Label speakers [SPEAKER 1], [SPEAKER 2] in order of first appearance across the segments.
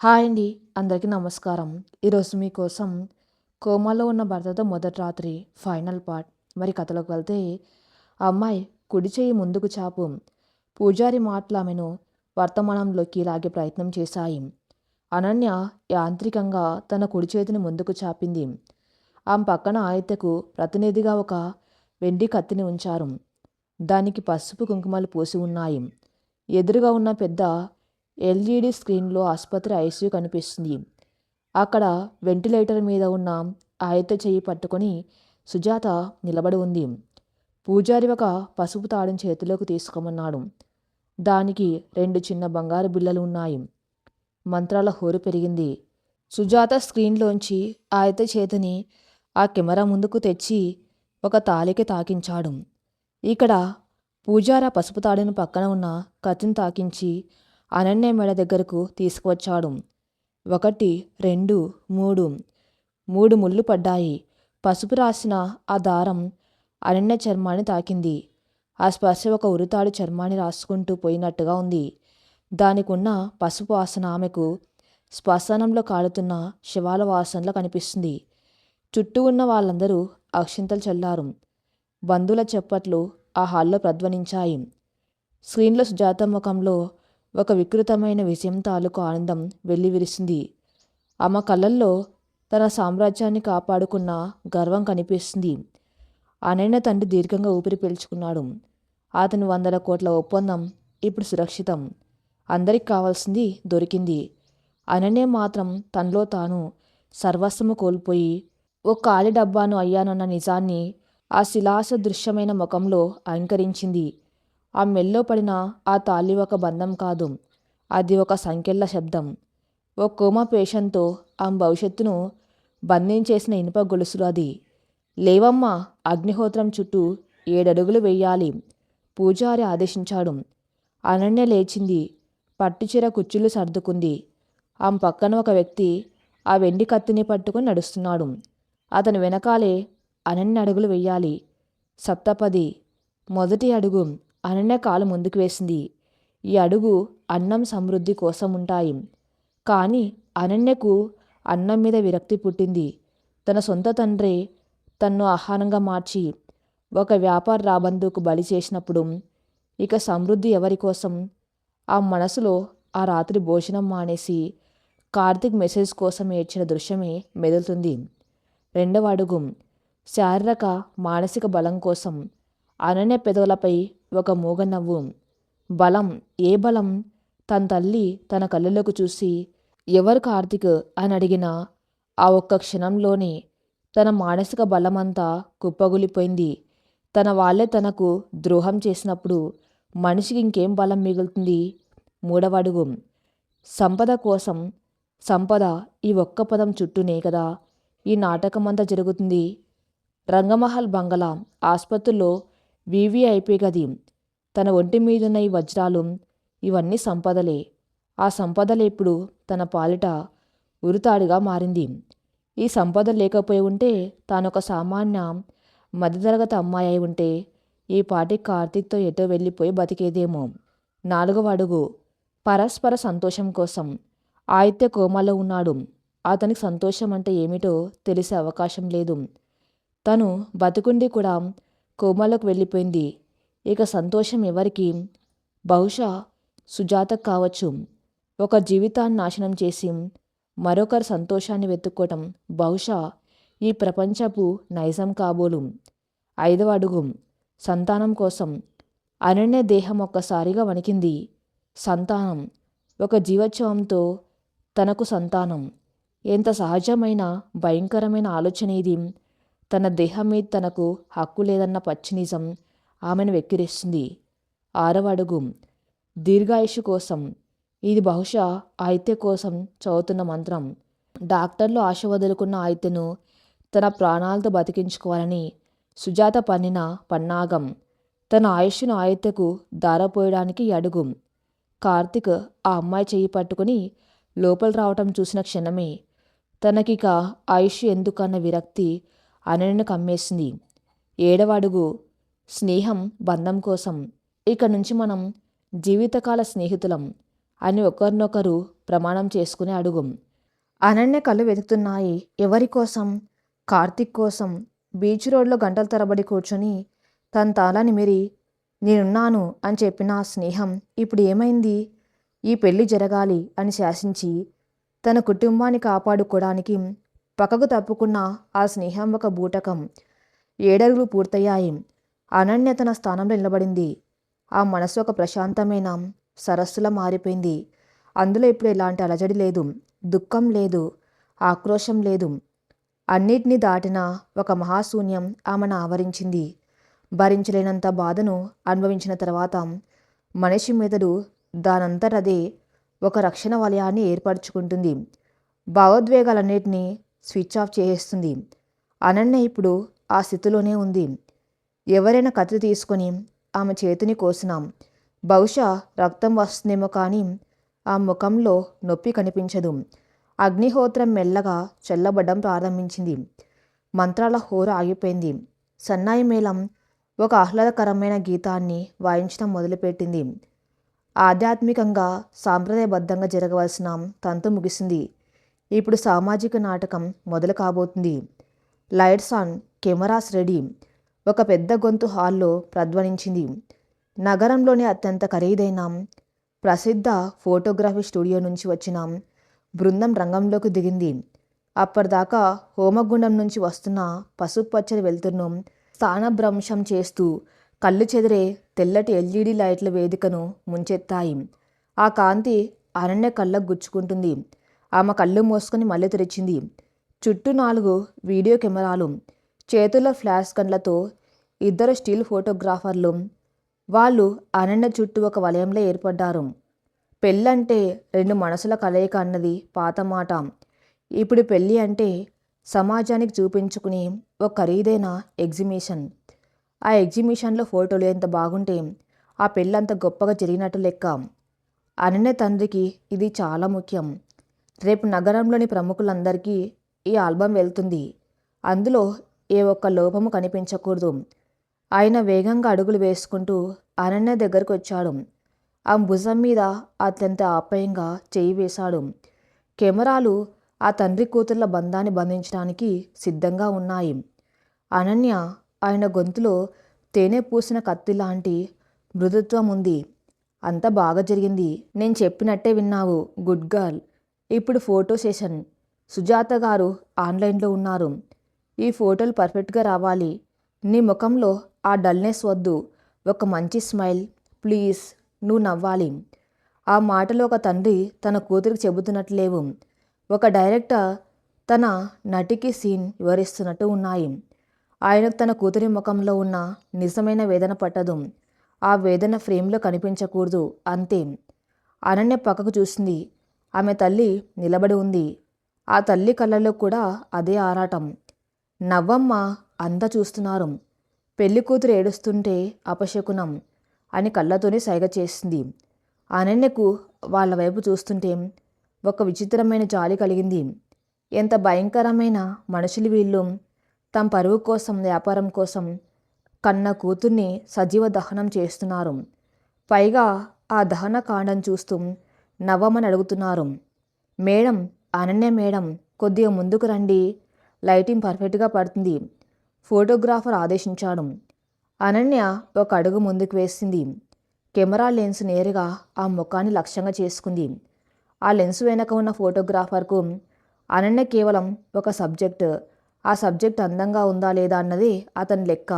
[SPEAKER 1] Hi అండి. అందరికీ నమస్కారం. ఈరోజు మీకోసం 'కోమాలో ఉన్న భర్తతో మొదటి రాత్రి' ఫైనల్ పార్ట్. మరి కథలోకి వెళ్తే, ఆ అమ్మాయి కుడి చెయ్యి ముందుకు చాపు. పూజారి మాటలు ఆమెను వర్తమానంలోకి లాగే ప్రయత్నం చేశాయి. అనన్య యాంత్రికంగా తన కుడి చేతిని ముందుకు చాపింది. ఆమె పక్కన ఆయితకు ప్రతినిధిగా ఒక వెండి కత్తిని ఉంచారు. దానికి పసుపు కుంకుమలు పూసి ఉన్నాయి. ఎదురుగా ఉన్న పెద్ద ఎల్ఈడి స్క్రీన్లో ఆసుపత్రి ఐసీయూ కనిపిస్తుంది. అక్కడ వెంటిలేటర్ మీద ఉన్న ఆయిత చెయ్యి పట్టుకొని సుజాత నిలబడి ఉంది. పూజారి ఒక పసుపు తాడుని చేతిలోకి తీసుకోమన్నాడు. దానికి 2 చిన్న బంగారు బిళ్ళలు ఉన్నాయి. మంత్రాల హోరు పెరిగింది. సుజాత స్క్రీన్లోంచి ఆయిత చేతిని ఆ కెమెరా ముందుకు తెచ్చి ఒక తాళికి తాకించాడు. ఇక్కడ పూజారి ఆ పసుపు తాడుని పక్కన ఉన్న కత్తిని తాకించి అనన్య మెడ దగ్గరకు తీసుకువచ్చాడు. 1, 2, 3 3 ముళ్ళు పడ్డాయి. పసుపు రాసిన ఆ దారం అనన్య చర్మాన్ని తాకింది. ఆ స్పర్శ ఒక ఉరితాడు చర్మాన్ని రాసుకుంటూ పోయినట్టుగా ఉంది. దానికున్న పసుపు వాసన ఆమెకు శ్మశానంలో కాలుతున్న శవాల వాసనలో కనిపిస్తుంది. చుట్టూ ఉన్న వాళ్ళందరూ అక్షింతలు చల్లారు. బంధువుల చప్పట్లు ఆ హాల్లో ప్రధ్వనించాయి. స్క్రీన్లో సుజాత ముఖంలో ఒక వికృతమైన విషయం తాలూకు ఆనందం వెల్లివిరిసింది. ఆమె కళ్ళల్లో తన సామ్రాజ్యాన్ని కాపాడుకున్న గర్వం కనిపిస్తుంది. అనన్య తండ్రి దీర్ఘంగా ఊపిరి పీల్చుకున్నాడు. అతని 100 కోట్ల ఒప్పందం ఇప్పుడు సురక్షితం. అందరికి కావాల్సింది దొరికింది. అనన్య మాత్రం తనలో తాను సర్వస్వము కోల్పోయి ఓ ఖాళీ డబ్బాను అయ్యానన్న నిజాన్ని ఆ శిలాసదృశ్యమైన ముఖంలో అంకరించింది. ఆ మెల్లో పడిన ఆ తాళి ఒక బంధం కాదు, అది ఒక సంకెళ్ళ శబ్దం. ఓ కోమా పేషెంట్తో ఆమె భవిష్యత్తును బంధించేసిన ఇనుప గొలుసులు అది. లేవమ్మా, అగ్నిహోత్రం చుట్టూ 7 అడుగులు వెయ్యాలి, పూజారి ఆదేశించాడు. అనన్య లేచింది. పట్టుచీర కుచ్చులు సర్దుకుంది. ఆమె పక్కన ఒక వ్యక్తి ఆ వెండి కత్తిని పట్టుకుని నడుస్తున్నాడు. అతని వెనకాలే అనన్య అడుగులు వెయ్యాలి. సప్తపది. మొదటి అడుగు. అనన్య కాలు ముందుకు వేసింది. ఈ అడుగు అన్నం సమృద్ధి కోసం ఉంటాయి. కానీ అనన్యకు అన్నం మీద విరక్తి పుట్టింది. తన సొంత తండ్రే తన్ను ఆహారంగా మార్చి ఒక వ్యాపార రాబందుకు బలి చేసినప్పుడు ఇక సమృద్ధి ఎవరి కోసం? ఆ మనసులో ఆ రాత్రి భోజనం మానేసి కార్తీక్ మెసేజ్ కోసం ఏడ్చిన దృశ్యమే మెదులుతుంది. 2వ అడుగు. శారీరక మానసిక బలం కోసం. అనన్య పెదవులపై ఒక మూగ నవ్వు. బలం. ఏ బలం? తన తల్లి తన కళ్ళలోకి చూసి ఎవరు కార్తీక్ అని అడిగిన ఆ ఒక్క క్షణంలోనే తన మానసిక బలమంతా కుప్పగూలిపోయింది. తన వాళ్ళే తనకు ద్రోహం చేసినప్పుడు మనిషికి ఇంకేం బలం మిగులుతుంది? 3వ అడుగు. సంపద కోసం. సంపద. ఈ ఒక్క పదం చుట్టూనే కదా ఈ నాటకమంతా జరుగుతుంది. రంగమహల్ బంగళా, ఆసుపత్రిలో వీవీఐపీ గది, తన ఒంటి మీదున్న ఈ వజ్రాలు, ఇవన్నీ సంపదలే. ఆ సంపదలే ఇప్పుడు తన పాలిట ఉరితాడుగా మారింది. ఈ సంపద లేకపోయి ఉంటే తానొక సామాన్య మధ్యతరగతి అమ్మాయి అయి ఉంటే ఈ పాటి కార్తీక్తో ఎటో వెళ్ళిపోయి బతికేదేమో. 4వ అడుగు. పరస్పర సంతోషం కోసం. ఆదిత్య కోమాలో ఉన్నాడు. అతనికి సంతోషం అంటే ఏమిటో తెలిసే అవకాశం లేదు. తను బతుకుండి కూడా కోమాలోకి వెళ్ళిపోయింది. ఇక సంతోషం ఎవరికి? బహుశా సుజాతకు కావచ్చు. ఒక జీవితాన్ని నాశనం చేసి మరొకరి సంతోషాన్ని వెతుక్కోవటం బహుశా ఈ ప్రపంచపు నైజం కాబోలు. 5వ అడుగు. సంతానం కోసం. అనన్య దేహం ఒక్కసారిగా వణికింది. సంతానం. ఒక జీవోత్సవంతో తనకు సంతానం. ఎంత సహజమైన భయంకరమైన ఆలోచన ఇది. తన దేహం మీద తనకు హక్కు లేదన్న పచ్చి నిజం ఆమెను వెక్కిరిస్తుంది. 6వ అడుగు. దీర్ఘాయుషు కోసం. ఇది బహుశా ఆయిత్య కోసం చదువుతున్న మంత్రం. డాక్టర్లు ఆశ వదులుకున్న ఆయిత్యను తన ప్రాణాలతో బతికించుకోవాలని సుజాత పన్నిన పన్నాగం. తన ఆయుష్ను ఆయిత్యకు దారపోయడానికి ఈ అడుగు. కార్తీక్ ఆ అమ్మాయి చెయ్యి పట్టుకుని లోపల రావటం చూసిన క్షణమే తనకిక ఆయుష్ ఎందుకన్న విరక్తి అనన్యను కమ్మేసింది. 7వ అడుగు. స్నేహం, బంధం కోసం. ఇక నుంచి మనం జీవితకాల స్నేహితులం అని ఒకరినొకరు ప్రమాణం చేసుకునే అడుగు. అనన్య కళ్ళు వెతుకుతున్నాయి. ఎవరి కోసం? కార్తీక్ కోసం. బీచ్ రోడ్లో గంటల తరబడి కూర్చొని తన తల నిమిరి నేనున్నాను అని చెప్పిన ఆ స్నేహం ఇప్పుడు ఏమైంది? ఈ పెళ్లి జరగాలి అని శాసించి తన కుటుంబాన్ని కాపాడుకోవడానికి పక్కకు తప్పుకున్న ఆ స్నేహం ఒక బూటకం. 7 అడుగులు పూర్తయ్యాయి. అనన్య తన స్థానంలో నిలబడింది. ఆ మనసు ఒక ప్రశాంతమైన సరస్సులా మారిపోయింది. అందులో ఇప్పుడు ఎలాంటి అలజడి లేదు, దుఃఖం లేదు, ఆక్రోశం లేదు. అన్నిటినీ దాటిన ఒక మహాశూన్యం ఆమెను ఆవరించింది. భరించలేనంత బాధను అనుభవించిన తర్వాత మనిషి మెదడు దానంతటదే ఒక రక్షణ వలయాన్ని ఏర్పరచుకుంటుంది. భావోద్వేగాలన్నిటినీ స్విచ్ ఆఫ్ చేసేస్తుంది. అనన్య ఇప్పుడు ఆ స్థితిలోనే ఉంది. ఎవరైనా కత్తి తీసుకొని ఆమె చేతిని కోసినాం బహుశా రక్తం వస్తుందేమో కానీ ఆ ముఖంలో నొప్పి కనిపించదు. అగ్నిహోత్రం మెల్లగా చల్లబడ్డం ప్రారంభించింది. మంత్రాల హోర ఆగిపోయింది. సన్నాయి మేళం ఒక ఆహ్లాదకరమైన గీతాన్ని వాయించడం మొదలుపెట్టింది. ఆధ్యాత్మికంగా సాంప్రదాయబద్ధంగా జరగవలసిన తంతు ముగిసింది. ఇప్పుడు సామాజిక నాటకం మొదలు కాబోతుంది. Lights on, cameras ready. ఒక పెద్ద గొంతు హాల్లో ప్రధ్వనించింది. నగరంలోని అత్యంత ఖరీదైన ప్రసిద్ధ ఫోటోగ్రఫీ స్టూడియో నుంచి వచ్చిన బృందం రంగంలోకి దిగింది. అప్పటిదాకా హోమగుండం నుంచి వస్తున్న పసుపు పచ్చని వెలుతురును స్థానభ్రంశం చేస్తూ కళ్ళు చెదిరే తెల్లటి ఎల్ఈడి లైట్ల వేదికను ముంచెత్తాయి. ఆ కాంతి అనన్య కళ్ళకు గుచ్చుకుంటుంది. ఆమె కళ్ళు మూసుకొని మళ్ళీ తెరిచింది. చుట్టూ 4 వీడియో కెమెరాలు, చేతుల్లో ఫ్లాష్ గన్లతో 2 స్టిల్ ఫోటోగ్రాఫర్లు. వాళ్ళు అనన్య చుట్టూ ఒక వలయంలో ఏర్పడ్డారు. పెళ్ళంటే 2 మనసుల కలయిక అన్నది పాత మాట. ఇప్పుడు పెళ్ళి అంటే సమాజానికి చూపించుకునే ఒక ఖరీదైన ఎగ్జిబిషన్. ఆ ఎగ్జిబిషన్లో ఫోటోలు ఎంత బాగుంటే ఆ పెళ్ళంత గొప్పగా జరిగినట్టు లెక్క. అనన్య తండ్రికి ఇది చాలా ముఖ్యం. రేపు నగరంలోని ప్రముఖులందరికీ ఈ ఆల్బం వెళ్తుంది. అందులో ఏ ఒక్క లోపము కనిపించకూడదు. ఆయన వేగంగా అడుగులు వేసుకుంటూ అనన్య దగ్గరకు వచ్చాడు. ఆ భుజం మీద అత్యంత ఆప్యాయంగా చేయి వేశాడు. కెమెరాలు ఆ తండ్రి కూతుర్ల బంధాన్ని బంధించడానికి సిద్ధంగా ఉన్నాయి. అనన్య ఆయన గొంతులో తేనె పూసిన కత్తి లాంటి మృదుత్వం ఉంది. అంత బాగా జరిగింది. నేను చెప్పినట్టే విన్నావు. Good girl. ఇప్పుడు ఫోటో సెషన్. సుజాత గారు ఆన్లైన్లో ఉన్నారు. ఈ ఫోటోలు పర్ఫెక్ట్గా రావాలి. నీ ముఖంలో ఆ డల్నెస్ వద్దు. ఒక మంచి స్మైల్ ప్లీజ్. నువ్వు నవ్వాలి. ఆ మాటలు ఒక తండ్రి తన కూతురికి చెబుతున్నట్టు లేవు. ఒక డైరెక్టర్ తన నటికి సీన్ వివరిస్తున్నట్టు ఉన్నాయి. ఆయనకు తన కూతురి ముఖంలో ఉన్న నిజమైన వేదన పట్టదు. ఆ వేదన ఫ్రేమ్లో కనిపించకూడదు, అంతే. అనన్య పక్కకు చూసింది. ఆమె తల్లి నిలబడి ఉంది. ఆ తల్లి కళ్ళలో కూడా అదే ఆరాటం. నవ్వమ్మ, అంతా చూస్తున్నారు. పెళ్లి కూతురు ఏడుస్తుంటే అపశకునం అని కళ్ళతోనే సైగ చేసింది. అనన్యకు వాళ్ళ వైపు చూస్తుంటే ఒక విచిత్రమైన జాలి కలిగింది. ఎంత భయంకరమైన మనుషులు వీళ్ళు. తమ పరువు కోసం, వ్యాపారం కోసం కన్న కూతుర్ని సజీవ దహనం చేస్తున్నారు. పైగా ఆ దహన కాండం చూస్తూ నవ్వమని అడుగుతున్నారు. మేడం, అనన్య మేడం, కొద్దిగా ముందుకు రండి. లైటింగ్ పర్ఫెక్ట్గా పడుతుంది, ఫోటోగ్రాఫర్ ఆదేశించాడు. అనన్య ఒక అడుగు ముందుకు వేసింది. కెమెరా లెన్స్ నేరుగా ఆ ముఖాన్ని లక్ష్యంగా చేసుకుంది. ఆ లెన్స్ వెనక ఉన్న ఫోటోగ్రాఫర్కు అనన్య కేవలం ఒక సబ్జెక్ట్. ఆ సబ్జెక్ట్ అందంగా ఉందా లేదా అన్నది అతని లెక్క.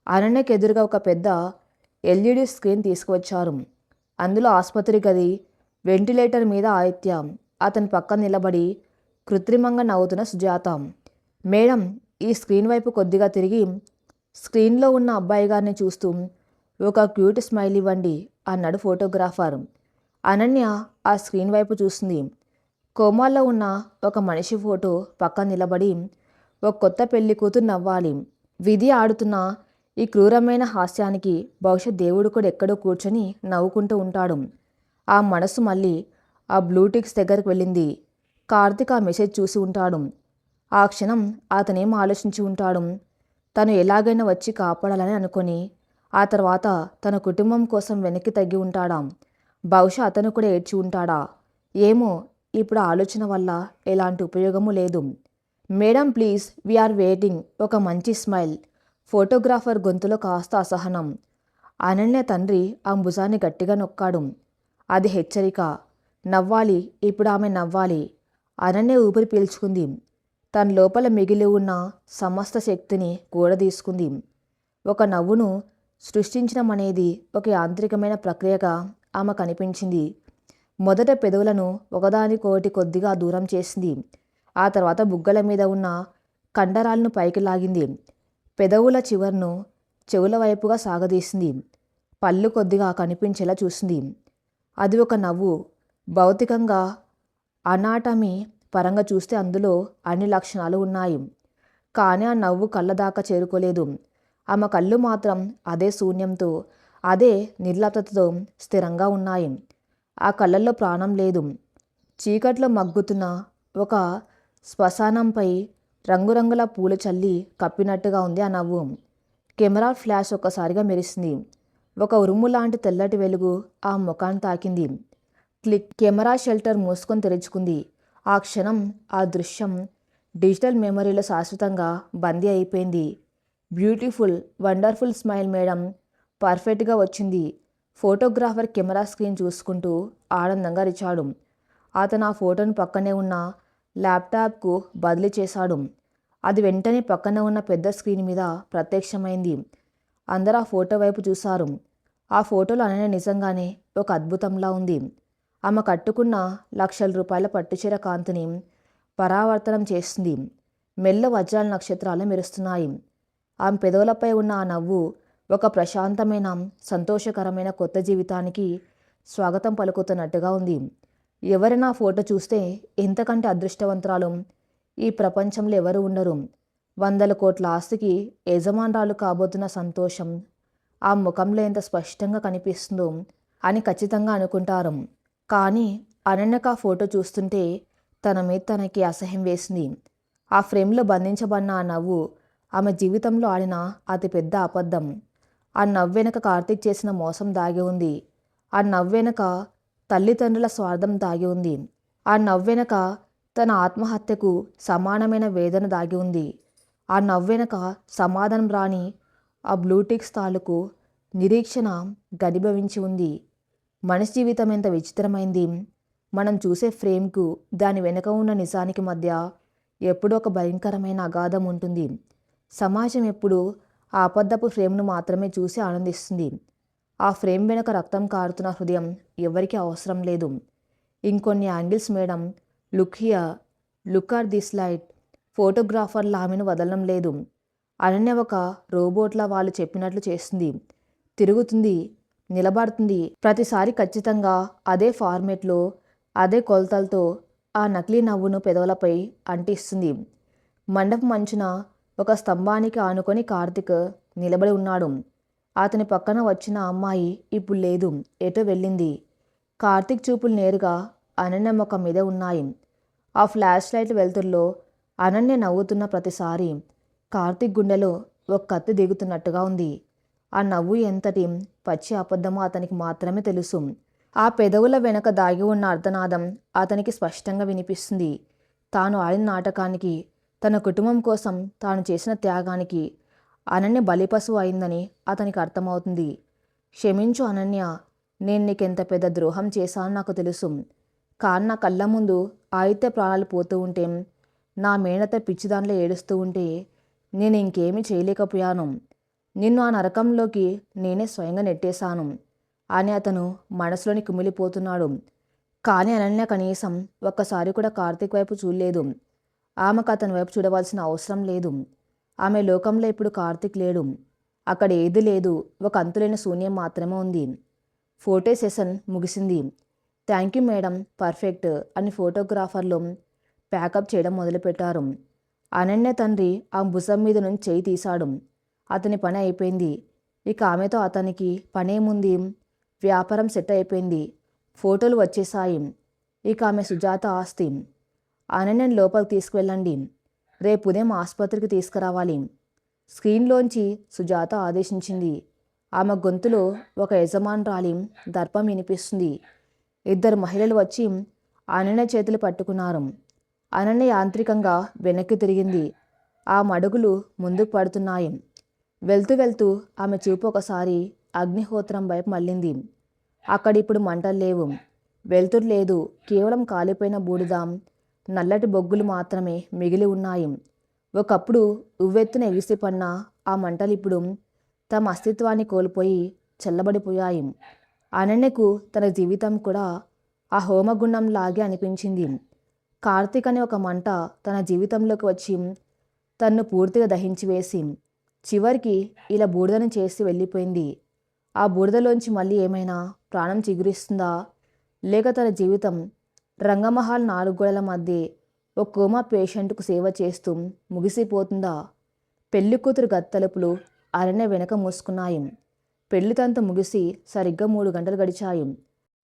[SPEAKER 1] అనన్యకు ఎదురుగా ఒక పెద్ద ఎల్ఈడి స్క్రీన్ తీసుకువచ్చారు. అందులో ఆసుపత్రి గది, వెంటిలేటర్ మీద ఆదిత్య, అతని పక్కన నిలబడి కృత్రిమంగా నవ్వుతున్న సుజాత. మేడం, ఈ స్క్రీన్ వైపు కొద్దిగా తిరిగి స్క్రీన్లో ఉన్న అబ్బాయి గారిని చూస్తూ ఒక క్యూట్ స్మైల్ ఇవ్వండి అన్నాడు ఫోటోగ్రాఫర్. అనన్య ఆ స్క్రీన్ వైపు చూస్తుంది. కోమాల్లో ఉన్న ఒక మనిషి ఫోటో పక్కన నిలబడి ఒక కొత్త పెళ్లి కూతురు నవ్వాలి. విధి ఆడుతున్న ఈ క్రూరమైన హాస్యానికి బహుశా దేవుడు కూడా ఎక్కడో కూర్చొని నవ్వుకుంటూ ఉంటాడు. ఆ మనసు మళ్ళీ ఆ బ్లూటిక్స్ దగ్గరికి వెళ్ళింది. కార్తీక్ ఆ మెసేజ్ చూసి ఉంటాడు. ఆ క్షణం అతనేం ఆలోచించి ఉంటాడు. తను ఎలాగైనా వచ్చి కాపాడాలని అనుకొని ఆ తర్వాత తన కుటుంబం కోసం వెనక్కి తగ్గి ఉంటాడా? బహుశా అతను కూడా ఏడ్చి ఉంటాడా? ఏమో, ఇప్పుడు ఆలోచన వల్ల ఎలాంటి ఉపయోగము లేదు. Madam please, we are waiting. ఒక మంచి స్మైల్. ఫోటోగ్రాఫర్ గొంతులో కాస్త అసహనం. అనన్య తండ్రి ఆ భుజాన్ని గట్టిగా నొక్కాడు. అది హెచ్చరిక. నవ్వాలి, ఇప్పుడు ఆమె నవ్వాలి. అనన్య ఊపిరి పీల్చుకుంది. తన లోపల మిగిలి ఉన్న సమస్త శక్తిని కూడదీసుకుంది. ఒక నవ్వును సృష్టించడం అనేది ఒక యాంత్రికమైన ప్రక్రియగా ఆమె కనిపించింది. మొదట పెదవులను ఒకదానికొకటి కొద్దిగా దూరం చేసింది. ఆ తర్వాత బుగ్గల మీద ఉన్న కండరాలను పైకి లాగింది. పెదవుల చివర్ను చెవుల వైపుగా సాగదీసింది. పళ్ళు కొద్దిగా కనిపించేలా చూసింది. అది ఒక నవ్వు. భౌతికంగా, అనాటమీ పరంగా చూస్తే అందులో అన్ని లక్షణాలు ఉన్నాయి. కానీ ఆ నవ్వు కళ్ళ దాకా చేరుకోలేదు. ఆమె కళ్ళు మాత్రం అదే శూన్యంతో, అదే నిర్లిప్తతతో స్థిరంగా ఉన్నాయి. ఆ కళ్ళల్లో ప్రాణం లేదు. చీకట్లో మగ్గుతున్న ఒక శ్మశానంపై రంగురంగుల పూలు చల్లి కప్పినట్టుగా ఉంది ఆ నవ్వు. కెమెరా ఫ్లాష్ ఒక్కసారిగా మెరిసింది. ఒక ఉరుము లాంటి తెల్లటి వెలుగు ఆ ముఖాన్ని తాకింది. క్లిక్. కెమెరా షెల్టర్ మూసుకొని తెరుచుకుంది. ఆ క్షణం, ఆ దృశ్యం డిజిటల్ మెమరీలో శాశ్వతంగా బందీ అయిపోయింది. Beautiful, wonderful smile madam. పర్ఫెక్ట్గా వచ్చింది. ఫోటోగ్రాఫర్ కెమెరా స్క్రీన్ చూసుకుంటూ ఆనందంగా అరిచాడు. అతను ఆ ఫోటోను పక్కనే ఉన్న ల్యాప్టాప్కు బదిలీ చేశాడు. అది వెంటనే పక్కన ఉన్న పెద్ద స్క్రీన్ మీద ప్రత్యక్షమైంది. అందరూ ఆ ఫోటో వైపు చూశారు. ఆ ఫోటోలో అనన్య నిజంగానే ఒక అద్భుతంలా ఉంది. ఆమె కట్టుకున్న ₹1,00,000 పట్టుచీర కాంతిని పరావర్తనం చేస్తుంది. మెల్ల వజ్రాల నక్షత్రాలు మెరుస్తున్నాయి. ఆమె పెదవులపై ఉన్న ఆ నవ్వు ఒక ప్రశాంతమైన, సంతోషకరమైన కొత్త జీవితానికి స్వాగతం పలుకుతున్నట్టుగా ఉంది. ఎవరైనా ఫోటో చూస్తే ఎంతకంటే అదృష్టవంతురాలు ఈ ప్రపంచంలో ఎవరు ఉండరు. 100 కోట్ల ఆస్తికి యజమానురాలు కాబోతున్న సంతోషం ఆ ముఖంలో ఎంత స్పష్టంగా కనిపిస్తుందో అని ఖచ్చితంగా అనుకుంటారు. కానీ అనన్యకు ఆ ఫోటో చూస్తుంటే తన మీద తనకి అసహ్యం వేసింది. ఆ ఫ్రేమ్లో బంధించబడిన ఆ నవ్వు ఆమె జీవితంలో ఆడిన అతిపెద్ద అబద్ధం. ఆ నవ్వు వెనక కార్తీక్ చేసిన మోసం దాగి ఉంది. ఆ నవ్వు వెనక తల్లిదండ్రుల స్వార్థం దాగి ఉంది. ఆ నవ్వు వెనక తన ఆత్మహత్యకు సమానమైన వేదన దాగి ఉంది. ఆ నవ్వు వెనక సమాధానం రాని ఆ బ్లూటిక్స్ తాలూకు నిరీక్షణ గనిభవించి ఉంది. మనిషి జీవితం ఎంత విచిత్రమైంది. మనం చూసే ఫ్రేమ్కు దాని వెనుక ఉన్న నిజానికి మధ్య ఎప్పుడూ ఒక భయంకరమైన అగాధం ఉంటుంది. సమాజం ఎప్పుడు ఆ అబద్ధపు ఫ్రేమ్ను మాత్రమే చూసి ఆనందిస్తుంది. ఆ ఫ్రేమ్ వెనుక రక్తం కారుతున్న హృదయం ఎవరికీ అవసరం లేదు. ఇంకొన్ని angles madam. Look here, look at this light. ఫోటోగ్రాఫర్ల ఆమెను వదలడం లేదు. అనన్య ఒక రోబోట్లా వాళ్ళు చెప్పినట్లు చేస్తుంది. తిరుగుతుంది, నిలబడుతుంది. ప్రతిసారి ఖచ్చితంగా అదే ఫార్మేట్లో, అదే కొలతలతో ఆ నకిలీ నవ్వును పెదవులపై అంటిస్తుంది. మండపం అంచున ఒక స్తంభానికి ఆనుకొని కార్తీక్ నిలబడి ఉన్నాడు. అతని పక్కన వచ్చిన అమ్మాయి ఇప్పుడు లేదు, ఎటో వెళ్ళింది. కార్తీక్ చూపులు నేరుగా అనన్య ముఖం మీద ఉన్నాయి. ఆ ఫ్లాష్ లైట్ వెలుతురులో అనన్య నవ్వుతున్న ప్రతిసారి కార్తీక్ గుండెలో ఒక కత్తి దిగుతున్నట్టుగా ఉంది. ఆ నవ్వు ఎంతటి పచ్చి అబద్ధమో అతనికి మాత్రమే తెలుసు. ఆ పెదవుల వెనక దాగి ఉన్న అర్ధనాదం అతనికి స్పష్టంగా వినిపిస్తుంది. తాను ఆడిన నాటకానికి, తన కుటుంబం కోసం తాను చేసిన త్యాగానికి అనన్య బలిపశువు అయిందని అతనికి అర్థమవుతుంది. క్షమించు అనన్య, నేను నీకెంత పెద్ద ద్రోహం చేశానో నాకు తెలుసు. కానీ నా కళ్ళ ముందు ఆయిత్య ప్రాణాలు పోతూ ఉంటే, నా మేనత పిచ్చిదాంట్లో ఏడుస్తూ ఉంటే నేను ఇంకేమీ చేయలేకపోయాను. నిన్ను ఆ నరకంలోకి నేనే స్వయంగా నెట్టేశాను అని అతను మనసులోని కుమిలిపోతున్నాడు. కానీ అనన్య కనీసం ఒక్కసారి కూడా కార్తీక్ వైపు చూడలేదు. ఆమెకు అతని వైపు చూడవలసిన అవసరం లేదు. ఆమె లోకంలో ఇప్పుడు కార్తీక్ లేడు. అక్కడ ఏది లేదు, ఒక అంతులేని శూన్యం మాత్రమే ఉంది. ఫోటో సెషన్ ముగిసింది. థ్యాంక్ యూ మేడం, పర్ఫెక్ట్ అని ఫోటోగ్రాఫర్లు ప్యాకప్ చేయడం మొదలుపెట్టారు. అనన్య తండ్రి ఆ భుజం మీద నుంచి చేయి తీశాడు. అతని పని అయిపోయింది. ఇక ఆమెతో అతనికి పనేముంది? వ్యాపారం సెట్ అయిపోయింది. ఫోటోలు వచ్చేసాయి. ఇక ఆమె సుజాత ఆస్తి. అనన్యను లోపలికి తీసుకువెళ్ళండి. రేపు ఉదయం ఆసుపత్రికి తీసుకురావాలి. స్క్రీన్లోంచి సుజాత ఆదేశించింది. ఆమె గొంతులో ఒక యజమానురాలి దర్పం వినిపిస్తుంది. 2 మహిళలు వచ్చి అనన్య చేతులు పట్టుకున్నారు. అనన్య యాంత్రికంగా వెనక్కి తిరిగింది. ఆ మడుగులు ముందుకు పడుతున్నాయి. వెళ్తూ వెళ్తూ ఆమె చూపు ఒకసారి అగ్నిహోత్రం వైపు మళ్ళింది. అక్కడిప్పుడు మంటలు లేవు, వెలుతురు లేదు, కేవలం కాలిపోయిన బూడిద, నల్లటి బొగ్గులు మాత్రమే మిగిలి ఉన్నాయి. ఒకప్పుడు ఉవ్వెత్తున ఎగిసిపడిన ఆ మంటలు ఇప్పుడు తమ అస్తిత్వాన్ని కోల్పోయి చల్లబడిపోయాయి. అనన్యకు తన జీవితం కూడా ఆ హోమగుండంలాగే అనిపించింది. కార్తీక్ అనే ఒక మంట తన జీవితంలోకి వచ్చి తన్ను పూర్తిగా దహించి వేసి చివరికి ఇలా బూడిదని చేసి వెళ్ళిపోయింది. ఆ బూడిదలోంచి మళ్ళీ ఏమైనా ప్రాణం చిగురిస్తుందా, లేక తన జీవితం రంగమహల్ 4 గోడల మధ్య ఒక కోమా పేషెంట్కు సేవ చేస్తూ ముగిసిపోతుందా? పెళ్లి కూతురు గత్తలుపులు అనన్య వెనక మూసుకున్నాయి. పెళ్లి తంతు ముగిసి సరిగ్గా 3 గంటలు గడిచాయి.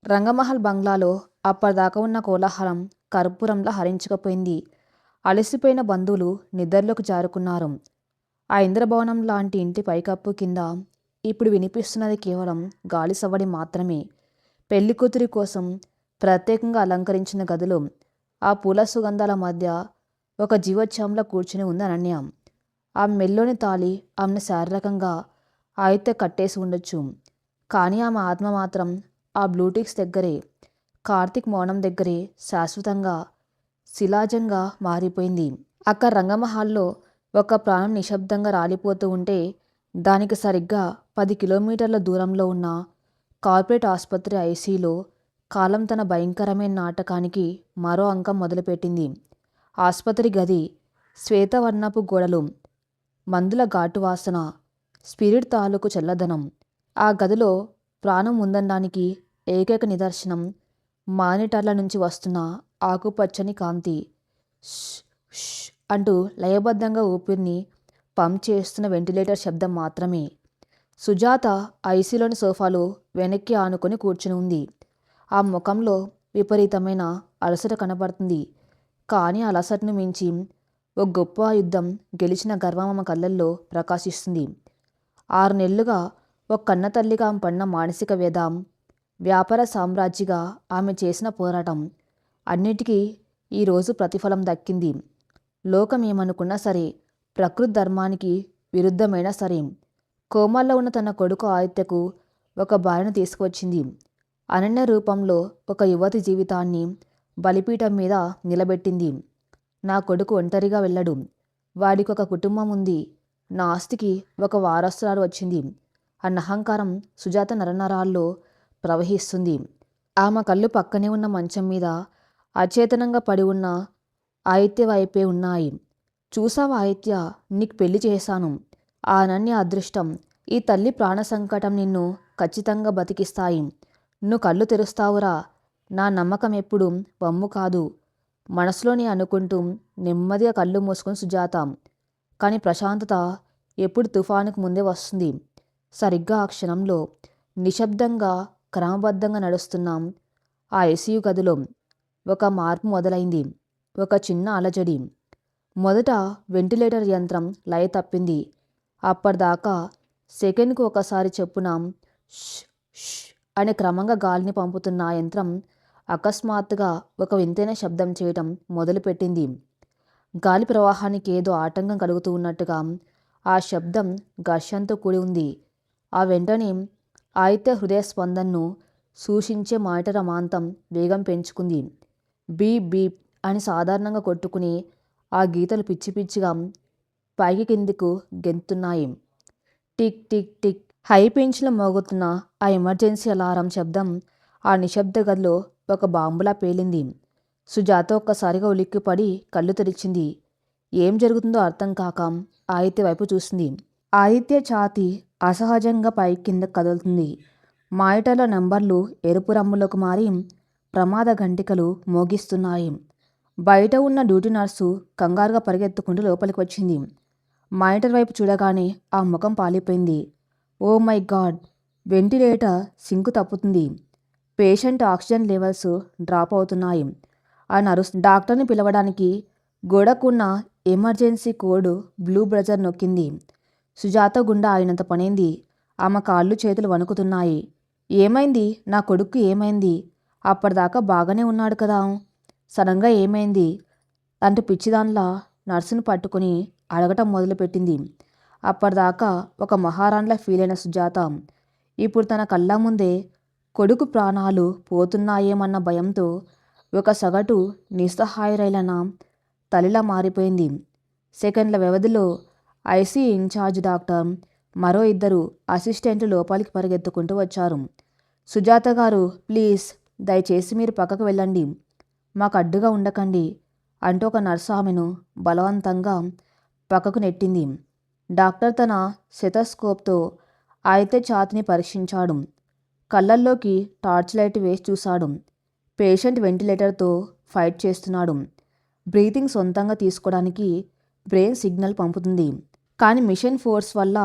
[SPEAKER 1] రంగమహల్ బంగ్లాలో అప్పటిదాకా ఉన్న కోలాహలం కర్పూరంలా హరించుకుపోయింది. అలసిపోయిన బంధువులు నిద్రలోకి జారుకున్నారు. ఆ ఇంద్రభవనం లాంటి ఇంటి పైకప్పు కింద ఇప్పుడు వినిపిస్తున్నది కేవలం గాలి సవ్వడి మాత్రమే. పెళ్లి కూతురి కోసం ప్రత్యేకంగా అలంకరించిన గదిలో ఆ పూల సుగంధాల మధ్య ఒక జీవోత్సవంలో కూర్చుని ఉంది అనన్య. ఆ మెల్లోని తాళి ఆమెను శారీరకంగా అయితే కట్టేసి ఉండొచ్చు, కానీ ఆమె ఆత్మ మాత్రం ఆ బ్లూటిక్స్ దగ్గరే, కార్తీక్ మౌనం దగ్గరే శాశ్వతంగా శిలాజంగా మారిపోయింది. అక్కడ రంగమహల్లో ఒక ప్రాణం నిశ్శబ్దంగా రాలిపోతూ ఉంటే దానికి సరిగ్గా 10 కిలోమీటర్ల దూరంలో ఉన్న కార్పొరేట్ ఆసుపత్రి ఐసీయూలో కాలం తన భయంకరమైన నాటకానికి మరో అంకం మొదలుపెట్టింది. ఆసుపత్రి గది, శ్వేతవర్ణపు గోడలు, మందుల ఘాటు వాసన, స్పిరిట్ తాలూకు చల్లదనం. ఆ గదిలో ప్రాణం ఉందనడానికి ఏకైక నిదర్శనం మానిటర్ల నుంచి వస్తున్న ఆకుపచ్చని కాంతి. ష్ ష్ అంటూ లయబద్ధంగా ఊపిరిని పంప్ చేస్తున్న వెంటిలేటర్ శబ్దం మాత్రమే. సుజాత ఐసీలోని సోఫాలో వెనక్కి ఆనుకొని కూర్చుని ఉంది. ఆ ముఖంలో విపరీతమైన అలసట కనబడుతుంది. కానీ ఆ అలసటను మించి ఒక గొప్ప యుద్ధం గెలిచిన గర్వం ఆమె కళ్ళల్లో ప్రకాశిస్తుంది. 6 నెలలుగా ఒక కన్న తల్లిగా ఆమె పడిన మానసిక వ్యధ, వ్యాపార సామ్రాజ్యిగా ఆమె చేసిన పోరాటం అన్నిటికీ ఈరోజు ప్రతిఫలం దక్కింది. లోకం ఏమనుకున్నా సరే, ప్రకృతి ధర్మానికి విరుద్ధమైనా సరే, కోమాల్లో ఉన్న తన కొడుకు ఆదిత్యకు ఒక భార్యను తీసుకువచ్చింది. అనన్య రూపంలో ఒక యువతి జీవితాన్ని బలిపీఠం మీద నిలబెట్టింది. నా కొడుకు ఒంటరిగా వెళ్ళడు, వాడికి ఒక కుటుంబం ఉంది, నా ఆస్తికి ఒక వారసురాలు వచ్చింది అన్న అహంకారం సుజాత నరనరాల్లో ప్రవహిస్తుంది. ఆమె కళ్ళు పక్కనే ఉన్న మంచం మీద అచేతనంగా పడి ఉన్న ఆదిత్య వైపే ఉన్నాయి. చూసావా ఆదిత్య, నీకు పెళ్లి చేశాను. ఆ అనన్య అదృష్టం, ఈ తల్లి ప్రాణ సంకటం నిన్ను ఖచ్చితంగా బతికిస్తాయి. నువ్వు కళ్ళు తెరుస్తావురా. నా నమ్మకం ఎప్పుడు వమ్ము కాదు, మనసులోని అనుకుంటూ నెమ్మదిగా కళ్ళు మూసుకొని సుజాత. కానీ ప్రశాంతత ఎప్పుడు తుఫానుకు ముందే వస్తుంది. సరిగ్గా ఆ క్షణంలో నిశ్శబ్దంగా క్రమబద్ధంగా నడుస్తున్నాం ఆ ఐసీయూ గదిలో ఒక మార్పు మొదలైంది. ఒక చిన్న అలజడి. మొదట వెంటిలేటర్ యంత్రం లయ తప్పింది. అప్పటిదాకా సెకండ్కు ఒకసారి చెప్పున ష్ ష్ అని క్రమంగా గాలిని పంపుతున్న ఆ యంత్రం అకస్మాత్తుగా ఒక వింతైన శబ్దం చేయటం మొదలుపెట్టింది. గాలి ప్రవాహానికి ఏదో ఆటంకం కలుగుతూ ఉన్నట్టుగా ఆ శబ్దం ఘర్షణతో కూడి ఉంది. ఆ వెంటనే ఆదిత్య హృదయ స్పందనను సూచించే మానిటర్ అమాంతం వేగం పెంచుకుంది. బీప్ బీప్ అని సాధారణంగా కొట్టుకుని ఆ గీతలు పిచ్చి పిచ్చిగా పైకి కిందికు గెంతుతున్నాయి. టిక్ టిక్ టిక్ హై పెంచ్లో మోగుతున్న ఆ ఎమర్జెన్సీ అలారం శబ్దం ఆ నిశ్శబ్ద గదిలో ఒక బాంబులా పేలింది. సుజాత ఒక్కసారిగా ఉలిక్కిపడి కళ్ళు తెరిచింది. ఏం జరుగుతుందో అర్థం కాక ఆదిత్య వైపు చూసింది. ఆదిత్య ఛాతీ అసహజంగా పై కింద కదులుతుంది. మానిటర్ల నంబర్లు ఎరుపు రంగులోకి మారి ప్రమాద గంటికలు మోగిస్తున్నాయి. బయట ఉన్న డ్యూటీ నర్సు కంగారుగా పరిగెత్తుకుంటూ లోపలికి వచ్చింది. మానిటర్ వైపు చూడగానే ఆ ముఖం పాలిపోయింది. Oh my God, ventilator sync తప్పుతుంది, పేషెంట్ ఆక్సిజన్ లెవెల్స్ డ్రాప్ అవుతున్నాయి. ఆ నర్సు డాక్టర్ని పిలవడానికి గోడకున్న ఎమర్జెన్సీ కోడ్ బ్లూ బ్రజర్ నొక్కింది. సుజాత గుండె ఆగినంత పనైంది. ఆమె కాళ్ళు చేతులు వణుకుతున్నాయి. ఏమైంది? నా కొడుకు ఏమైంది? అప్పటిదాకా బాగానే ఉన్నాడు కదా. సడన్గా ఏమైంది అంటూ పిచ్చిదానిలా నర్సును పట్టుకుని అడగటం మొదలుపెట్టింది. అప్పటిదాకా ఒక మహారాణిలా ఫీల్ అయిన సుజాత ఇప్పుడు తన కళ్ళ ముందే కొడుకు ప్రాణాలు పోతున్నాయేమన్న భయంతో ఒక సగటు నిస్సహాయురైన తల్లిలా మారిపోయింది. సెకండ్ల వ్యవధిలో ఐసీ ఇన్ఛార్జ్ డాక్టర్, మరో 2 అసిస్టెంట్లు లోపలికి పరిగెత్తుకుంటూ వచ్చారు. సుజాత గారు, ప్లీజ్ దయచేసి మీరు పక్కకు వెళ్ళండి, మాకు అడ్డుగా ఉండకండి అంటూ ఒక నర్సు ఆమెను బలవంతంగా పక్కకు నెట్టింది. డాక్టర్ తన స్టెతస్కోప్తో అయితే ఛాతీని పరీక్షించాడు. కళ్ళల్లోకి టార్చ్ లైట్ వేసి చూశాడు. పేషెంట్ వెంటిలేటర్తో ఫైట్ చేస్తున్నాడు. బ్రీతింగ్ సొంతంగా తీసుకోవడానికి బ్రెయిన్ సిగ్నల్ పంపుతుంది, కానీ మిషన్ ఫోర్స్ వల్ల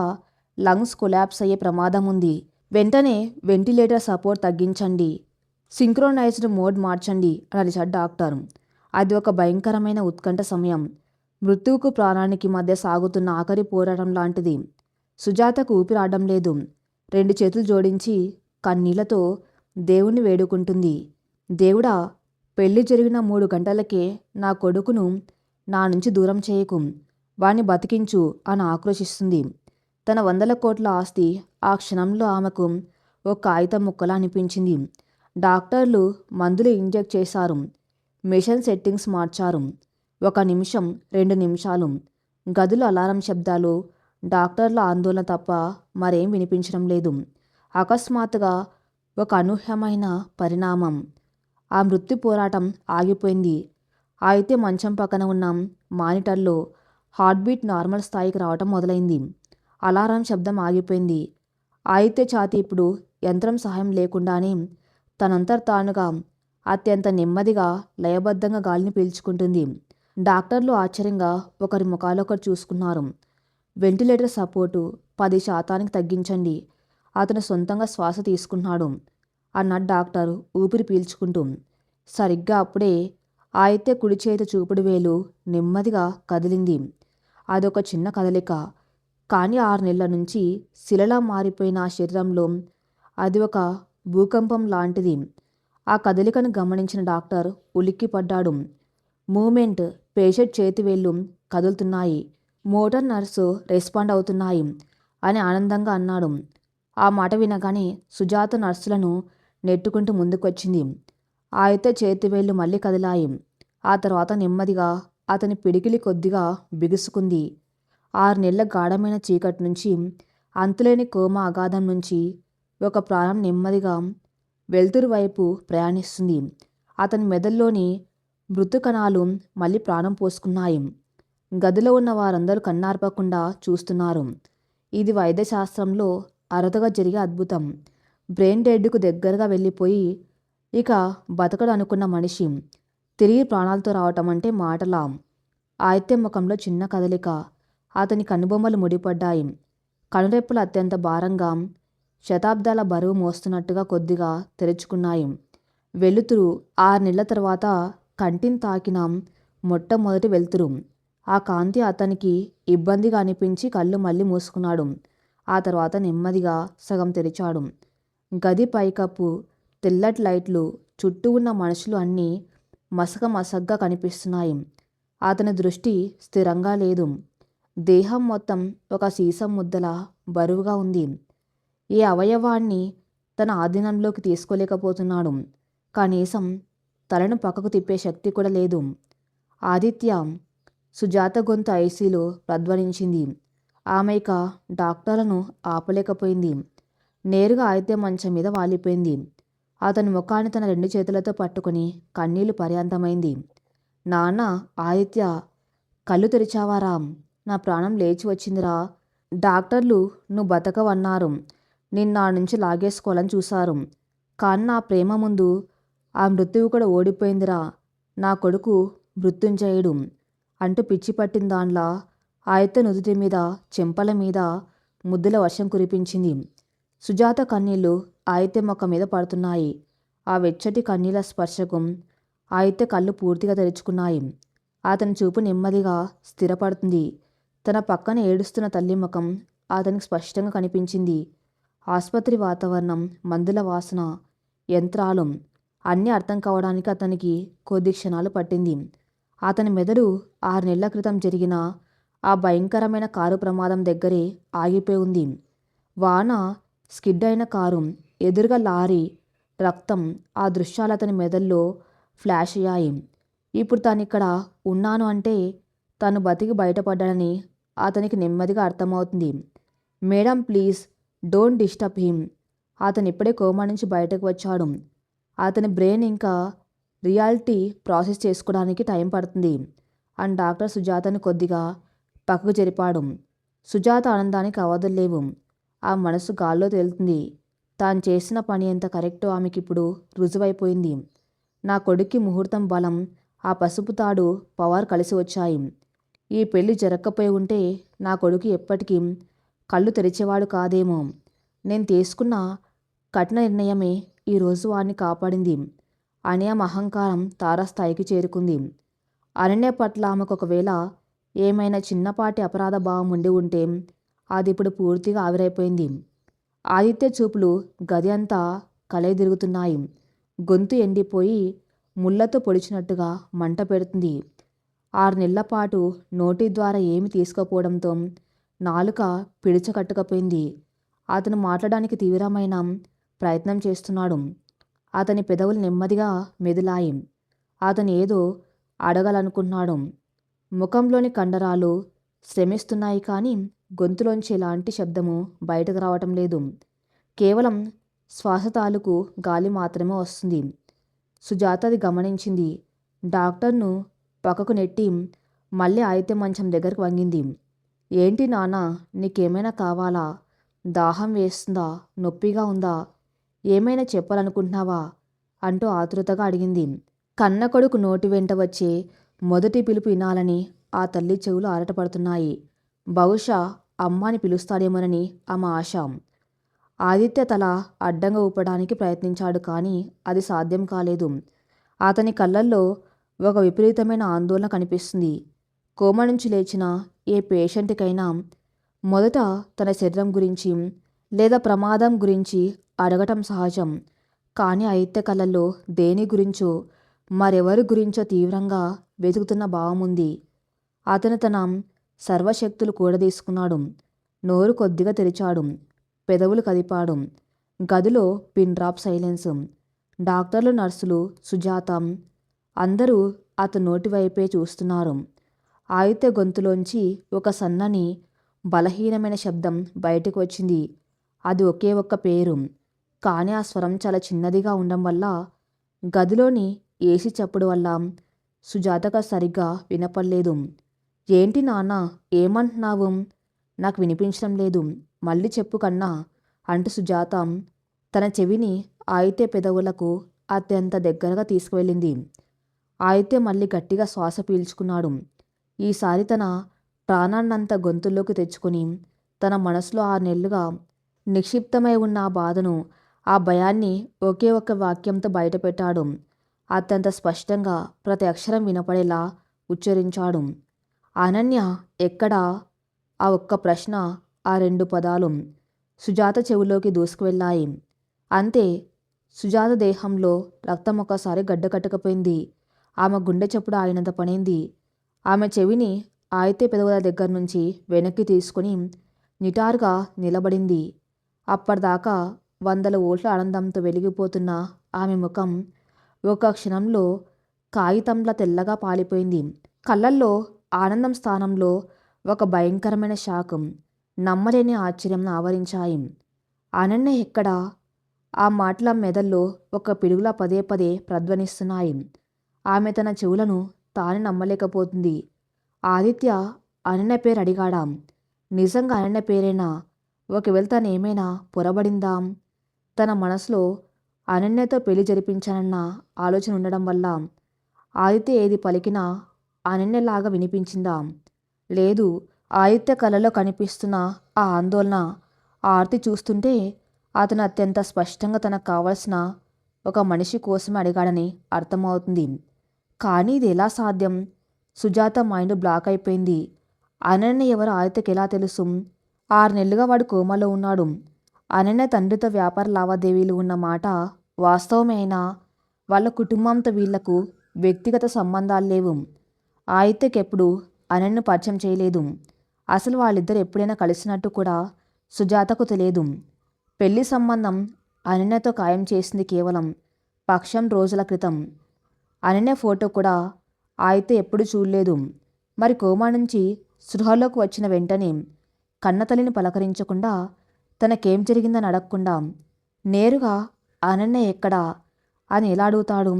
[SPEAKER 1] లంగ్స్ కొలాప్స్ అయ్యే ప్రమాదం ఉంది. వెంటనే వెంటిలేటర్ సపోర్ట్ తగ్గించండి, సింక్రోనైజ్డ్ మోడ్ మార్చండి అని అరిచాడు డాక్టర్. అది ఒక భయంకరమైన ఉత్కంఠ సమయం. మృత్యువుకు ప్రాణానికి మధ్య సాగుతున్న ఆఖరి పోరాటం లాంటిది. సుజాతకు ఊపిరాడడం లేదు. 2 చేతులు జోడించి కన్నీళ్లతో దేవుణ్ణి వేడుకుంటుంది. దేవుడా, పెళ్లి జరిగిన 3 గంటలకే నా కొడుకును నా నుంచి దూరం చేయకు, వాణ్ణి బతికించు అని ఆక్రోశిస్తుంది. తన 100 కోట్ల ఆస్తి ఆ క్షణంలో ఆమెకు ఒక కాగితం ముక్కలా అనిపించింది. డాక్టర్లు మందులు ఇంజెక్ట్ చేశారు. మిషన్ సెట్టింగ్స్ మార్చారు. 1 నిమిషం, 2 నిమిషాలు. గదిలో అలారం శబ్దాలు, డాక్టర్ల ఆందోళన తప్ప మరేం వినిపించడం లేదు. అకస్మాత్తుగా ఒక అనూహ్యమైన పరిణామం. ఆ మృత్యు పోరాటం ఆగిపోయింది. అయితే మంచం పక్కన ఉన్న మానిటర్లో హార్ట్బీట్ నార్మల్ స్థాయికి రావటం మొదలైంది. అలారం శబ్దం ఆగిపోయింది. అయితే ఛాతీ ఇప్పుడు యంత్రం సహాయం లేకుండానే తనంతట తానుగా అత్యంత నెమ్మదిగా లయబద్ధంగా గాలిని పీల్చుకుంటుంది. డాక్టర్లు ఆశ్చర్యంగా ఒకరి ముఖాలొకరు చూసుకున్నారు. వెంటిలేటర్ సపోర్టు 10% తగ్గించండి, అతను సొంతంగా శ్వాస తీసుకున్నాడు అన్నాడు డాక్టర్ ఊపిరి పీల్చుకుంటూ. సరిగ్గా అప్పుడే అయితే కుడి చేతి చూపుడు వేలు నెమ్మదిగా కదిలింది. అదొక చిన్న కదలిక, కానీ 6 నెలల నుంచి శిలలా మారిపోయిన ఆ శరీరంలో అది ఒక భూకంపం లాంటిది. ఆ కదలికను గమనించిన డాక్టర్ ఉలిక్కిపడ్డాడు. మూమెంట్, పేషెంట్ చేతివేళ్లు కదులుతున్నాయి, మోటార్ నర్సు రెస్పాండ్ అవుతున్నాయి అని ఆనందంగా అన్నాడు. ఆ మాట వినగానే సుజాత నర్సులను నెట్టుకుంటూ ముందుకొచ్చింది. అయితే చేతివేళ్లు మళ్ళీ కదిలాయి. ఆ తర్వాత నెమ్మదిగా అతని పిడికిలి కొద్దిగా బిగుసుకుంది. 6 నెలల గాఢమైన చీకటి నుంచి, అంతులేని కోమా అగాధం నుంచి ఒక ప్రాణం నెమ్మదిగా వెలుతురు వైపు ప్రయాణిస్తుంది. అతని మెదడులోని మృతుకణాలు మళ్ళీ ప్రాణం పోసుకున్నాయి. గదిలో ఉన్న వారందరూ కన్నార్పకుండా చూస్తున్నారు. ఇది వైద్యశాస్త్రంలో అరుదుగా జరిగే అద్భుతం. బ్రెయిన్ డెడ్కు దగ్గరగా వెళ్ళిపోయి ఇక బతకడు అనుకున్న మనిషి తిరిగి ప్రాణాలతో రావటం అంటే మాటలా? అయితే ముఖంలో చిన్న కదలిక. అతని కనుబొమ్మలు ముడిపడ్డాయి. కనురెప్పలు అత్యంత భారంగా, శతాబ్దాల బరువు మోస్తున్నట్టుగా కొద్దిగా తెరుచుకున్నాయి. వెలుతురు 6 నెలల తర్వాత కంటిని తాకిన మొట్టమొదటి వెలుతురు. ఆ కాంతి అతనికి ఇబ్బందిగా అనిపించి కళ్ళు మళ్ళీ మూసుకున్నాడు. ఆ తర్వాత నెమ్మదిగా సగం తెరిచాడు. గది పైకప్పు, తెల్లటి లైట్లు, చుట్టూ ఉన్న మనుషులు అన్నీ మసకగా కనిపిస్తున్నాయి. అతని దృష్టి స్థిరంగా లేదు. దేహం మొత్తం ఒక సీసం ముద్దలా బరువుగా ఉంది. ఏ అవయవాన్ని తన ఆధీనంలోకి తీసుకోలేకపోతున్నాడు. కనీసం తలను పక్కకు తిప్పే శక్తి కూడా లేదు. ఆదిత్య, సుజాత గొంతు ఐసీలో ప్రధ్వనించింది. ఆమె ఇక డాక్టర్లను ఆపలేకపోయింది. నేరుగా ఆదిత్య మంచం మీద వాలిపోయింది. అతని ముఖాన్ని తన 2 చేతులతో పట్టుకుని కన్నీళ్లు పర్యాంతమైంది. నాన్న, ఆదిత్య, కళ్ళు తెరిచావారా? నా ప్రాణం లేచి వచ్చిందిరా. డాక్టర్లు నువ్వు బతకవన్నారు. నిన్న నా నుంచి లాగేసుకోవాలని చూశారు. కానీ నా ప్రేమ ముందు ఆ మృత్యువు కూడా ఓడిపోయిందిరా. నా కొడుకు మృత్యుంజయుడు అంటూ పిచ్చి పట్టిన దానిలా ఆదిత్య నుదుటి మీద, చెంపల మీద ముద్దుల వర్షం కురిపించింది. సుజాత కన్నీళ్లు ఆదిత్య ముఖం మీద పడుతున్నాయి. ఆ వెచ్చటి కన్నీళ్ల స్పర్శకు ఆదిత్య కళ్ళు పూర్తిగా తెరుచుకున్నాయి. అతని చూపు నెమ్మదిగా స్థిరపడుతుంది. తన పక్కన ఏడుస్తున్న తల్లి ముఖం అతనికి స్పష్టంగా కనిపించింది. ఆసుపత్రి వాతావరణం, మందుల వాసన, యంత్రాలు అన్నీ అర్థం కావడానికి అతనికి కొద్ది క్షణాలు పట్టింది. అతని మెదడు 6 నెలల క్రితం జరిగిన ఆ భయంకరమైన కారు ప్రమాదం దగ్గరే ఆగిపోయి ఉంది. వాన, స్కిడ్ అయిన కారు, ఎదురుగా లారీ, రక్తం, ఆ దృశ్యాలు అతని మెదడులో ఫ్లాష్ అయ్యాయి. ఇప్పుడు తానిక్కడ ఉన్నాను అంటే తను బతికి బయటపడ్డాడని అతనికి నెమ్మదిగా అర్థమవుతుంది. Madam please don't disturb him. అతను ఇప్పుడే కోమా నుంచి బయటకు వచ్చాడు. అతని బ్రెయిన్ ఇంకా రియాలిటీ ప్రాసెస్ చేసుకోవడానికి టైం పడుతుంది అని డాక్టర్ సుజాతని కొద్దిగా పక్కకు జరిపాడు. సుజాత ఆనందానికి అవధులు లేవు. ఆ మనసు గాల్లో తేలుతుంది. తాను చేసిన పని ఎంత కరెక్టో ఆమెకిప్పుడు రుజువైపోయింది. నా కొడుక్కి ముహూర్తం బలం, ఆ పసుపు తాడు పవర్ కలిసి వచ్చాయి. ఈ పెళ్లి జరగకపోయి ఉంటే నా కొడుకు ఎప్పటికీ కళ్ళు తెరిచేవాడు కాదేమో. నేను తీసుకున్న కఠిన నిర్ణయమే ఈరోజు వాడిని కాపాడింది అని ఆమె అహంకారం తారాస్థాయికి చేరుకుంది. అనన్య పట్ల ఆమెకు ఒకవేళ ఏమైనా చిన్నపాటి అపరాధ భావం ఉండి ఉంటే అది ఇప్పుడు పూర్తిగా ఆవిరైపోయింది. ఆదిత్య చూపులు గది అంతా కలయిదిరుగుతున్నాయి. గొంతు ఎండిపోయి ముళ్ళతో పొడిచినట్టుగా మంట పెడుతుంది. 6 నెలల పాటు నోటి ద్వారా ఏమి తీసుకోపోవడంతో నాలుక పిడిచకట్టుకపోయింది. అతను మాట్లాడడానికి తీవ్రమైన ప్రయత్నం చేస్తున్నాడు. అతని పెదవులు నెమ్మదిగా మెదిలాయి. అతను ఏదో అడగాలనుకుంటున్నాడు. ముఖంలోని కండరాలు శ్రమిస్తున్నాయి కానీ గొంతులోంచి ఎలాంటి శబ్దము బయటకు రావటం లేదు. కేవలం శ్వాస తాలూకు గాలి మాత్రమే వస్తుంది. సుజాత అది గమనించింది. డాక్టర్ను పక్కకు నెట్టి మళ్ళీ ఆదిత్య మంచం దగ్గరకు వంగింది. ఏంటి నాన్న, నీకేమైనా కావాలా? దాహం వేస్తుందా? నొప్పిగా ఉందా? ఏమైనా చెప్పాలనుకుంటున్నావా అంటూ ఆతృతగా అడిగింది. కన్న కొడుకు నోటి వెంట వచ్చే మొదటి పిలుపు వినాలని ఆ తల్లి చెవులు ఆరాటపడుతున్నాయి. బహుశా అమ్మాని పిలుస్తాడేమోనని ఆమె ఆశ. ఆదిత్య తల అడ్డంగా ఊపడానికి ప్రయత్నించాడు కానీ అది సాధ్యం కాలేదు. అతని కళ్ళల్లో ఒక విపరీతమైన ఆందోళన కనిపిస్తుంది. కోమా నుంచి లేచిన ఏ పేషెంట్కైనా మొదట తన శరీరం గురించి లేదా ప్రమాదం గురించి అడగటం సహజం. కానీ ఆదిత్య కళ్ళల్లో దేని గురించో, మరెవరి గురించో తీవ్రంగా వెతుకుతున్న భావం ఉంది. అతను తన సర్వశక్తులు కూడదీసుకున్నాడు. నోరు కొద్దిగా తెరిచాడు. పెదవులు కదిపాడు. గదిలో పిన్ డ్రాప్ సైలెన్స్. డాక్టర్లు, నర్సులు, సుజాత అందరూ అతని నోటి వైపే చూస్తున్నారు. ఆదిత్య గొంతులోంచి ఒక సన్నని బలహీనమైన శబ్దం బయటకు వచ్చింది. అది ఒకే ఒక్క పేరు. కానీ ఆ స్వరం చాలా చిన్నదిగా ఉండడం వల్ల, గదిలోని ఏసీ చప్పుడు వల్ల సుజాతకు సరిగ్గా వినపడలేదు. ఏంటి నాన్న, ఏమంటున్నావు? నాకు వినిపించడం లేదు. మళ్ళీ చెప్పు కన్నా అంటూ సుజాత తన చెవిని ఆదిత్య పెదవులకు అత్యంత దగ్గరగా తీసుకువెళ్ళింది. ఆదిత్య మళ్ళీ గట్టిగా శ్వాస పీల్చుకున్నాడు. ఈసారి తన ప్రాణాన్నంతా గొంతుల్లోకి తెచ్చుకొని తన మనసులో 6 నెలలుగా నిక్షిప్తమై ఉన్న ఆ బాధను, ఆ భయాన్ని ఒకే ఒక్క వాక్యంతో బయటపెట్టాడు. అత్యంత స్పష్టంగా ప్రతి అక్షరం వినపడేలా ఉచ్చరించాడు. అనన్య ఎక్కడా? ఆ ఒక్క ప్రశ్న, ఆ 2 పదాలు సుజాత చెవులోకి దూసుకువెళ్ళాయి. అంతే. సుజాత దేహంలో రక్తం ఒకసారి గడ్డకట్టకపోయింది. ఆమె గుండె చప్పుడు ఆగినంత పనైంది. ఆమె చెవిని ఆదిత్య పెదవుల దగ్గర నుంచి వెనక్కి తీసుకుని నిటారుగా నిలబడింది. అప్పటిదాకా 100 వోల్ట్ల ఆనందంతో వెలిగిపోతున్న ఆమె ముఖం ఒక క్షణంలో కాగితంలా తెల్లగా పాలిపోయింది. కళ్ళల్లో ఆనందం స్థానంలో ఒక భయంకరమైన షాక్, నమ్మలేని ఆశ్చర్యం ఆవరించాయి. అనన్య ఎక్కడా? ఆ మాటల మెదల్లో ఒక పిడుగులా పదే పదే ప్రధ్వనిస్తున్నాయి. ఆమె తన చెవులను తానే నమ్మలేకపోతుంది. ఆదిత్య అనన్య పేరు అడిగాడా? నిజంగా అనన్య పేరేనా? ఒకవేళ తను ఏమైనా పొరబడిందా? తన మనసులో అనన్యతో పెళ్లి జరిపించానన్న ఆలోచన ఉండడం వల్ల ఆదిత్య ఏది పలికినా అనన్యలాగా వినిపించిందా? లేదు. ఆదిత్య కళ్ళలో కనిపిస్తున్న ఆ ఆందోళన, ఆ ఆర్తి చూస్తుంటే అతను అత్యంత స్పష్టంగా తనకు కావలసిన ఒక మనిషి కోసమే అడిగాడని అర్థమవుతుంది. కానీ ఇది ఎలా సాధ్యం? సుజాత మైండ్ బ్లాక్ అయిపోయింది. అనన్య ఎవరు ఆదిత్యకి ఎలా తెలుసు? 6 నెలలుగా వాడు కోమాలో ఉన్నాడు. అనన్య తండ్రితో వ్యాపార లావాదేవీలు ఉన్న మాట వాస్తవమే అయినా వాళ్ళ కుటుంబంతో వీళ్లకు వ్యక్తిగత సంబంధాలు లేవు. ఆదిత్యకెప్పుడు అనన్యను పరిచయం చేయలేదు. అసలు వాళ్ళిద్దరు ఎప్పుడైనా కలిసినట్టు కూడా సుజాతకు తెలియదు. పెళ్లి సంబంధం అనన్యతో ఖాయం చేసింది కేవలం పక్షం రోజుల క్రితం. అనన్య ఫోటో కూడా ఆదిత్య ఎప్పుడు చూడలేదు. మరి కోమా నుంచి స్పృహలోకి వచ్చిన వెంటనే కన్నతల్లిని పలకరించకుండా, తనకేం జరిగిందని అడగకుండా నేరుగా అనన్య ఎక్కడా అని ఎలా అడుగుతాడు?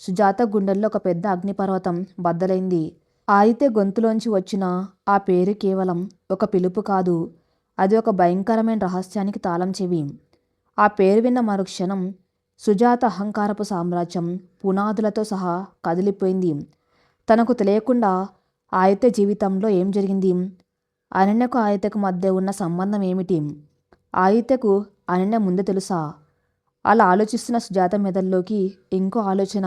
[SPEAKER 1] సుజాత గుండెల్లో ఒక పెద్ద అగ్నిపర్వతం బద్దలైంది. ఆదిత్య గొంతులోంచి వచ్చిన ఆ పేరు కేవలం ఒక పిలుపు కాదు, అది ఒక భయంకరమైన రహస్యానికి తాళం చెవి. ఆ పేరు విన్న మరుక్షణం సుజాత అహంకారపు సామ్రాజ్యం పునాదులతో సహా కదిలిపోయింది. తనకు తెలియకుండా ఆదిత్య జీవితంలో ఏం జరిగింది? అనన్యకు ఆదిత్యకు మధ్య ఉన్న సంబంధం ఏమిటి? ఆదిత్యకు అనన్య ముందు తెలుసా? అలా ఆలోచిస్తున్న సుజాత మెదల్లోకి ఇంకో ఆలోచన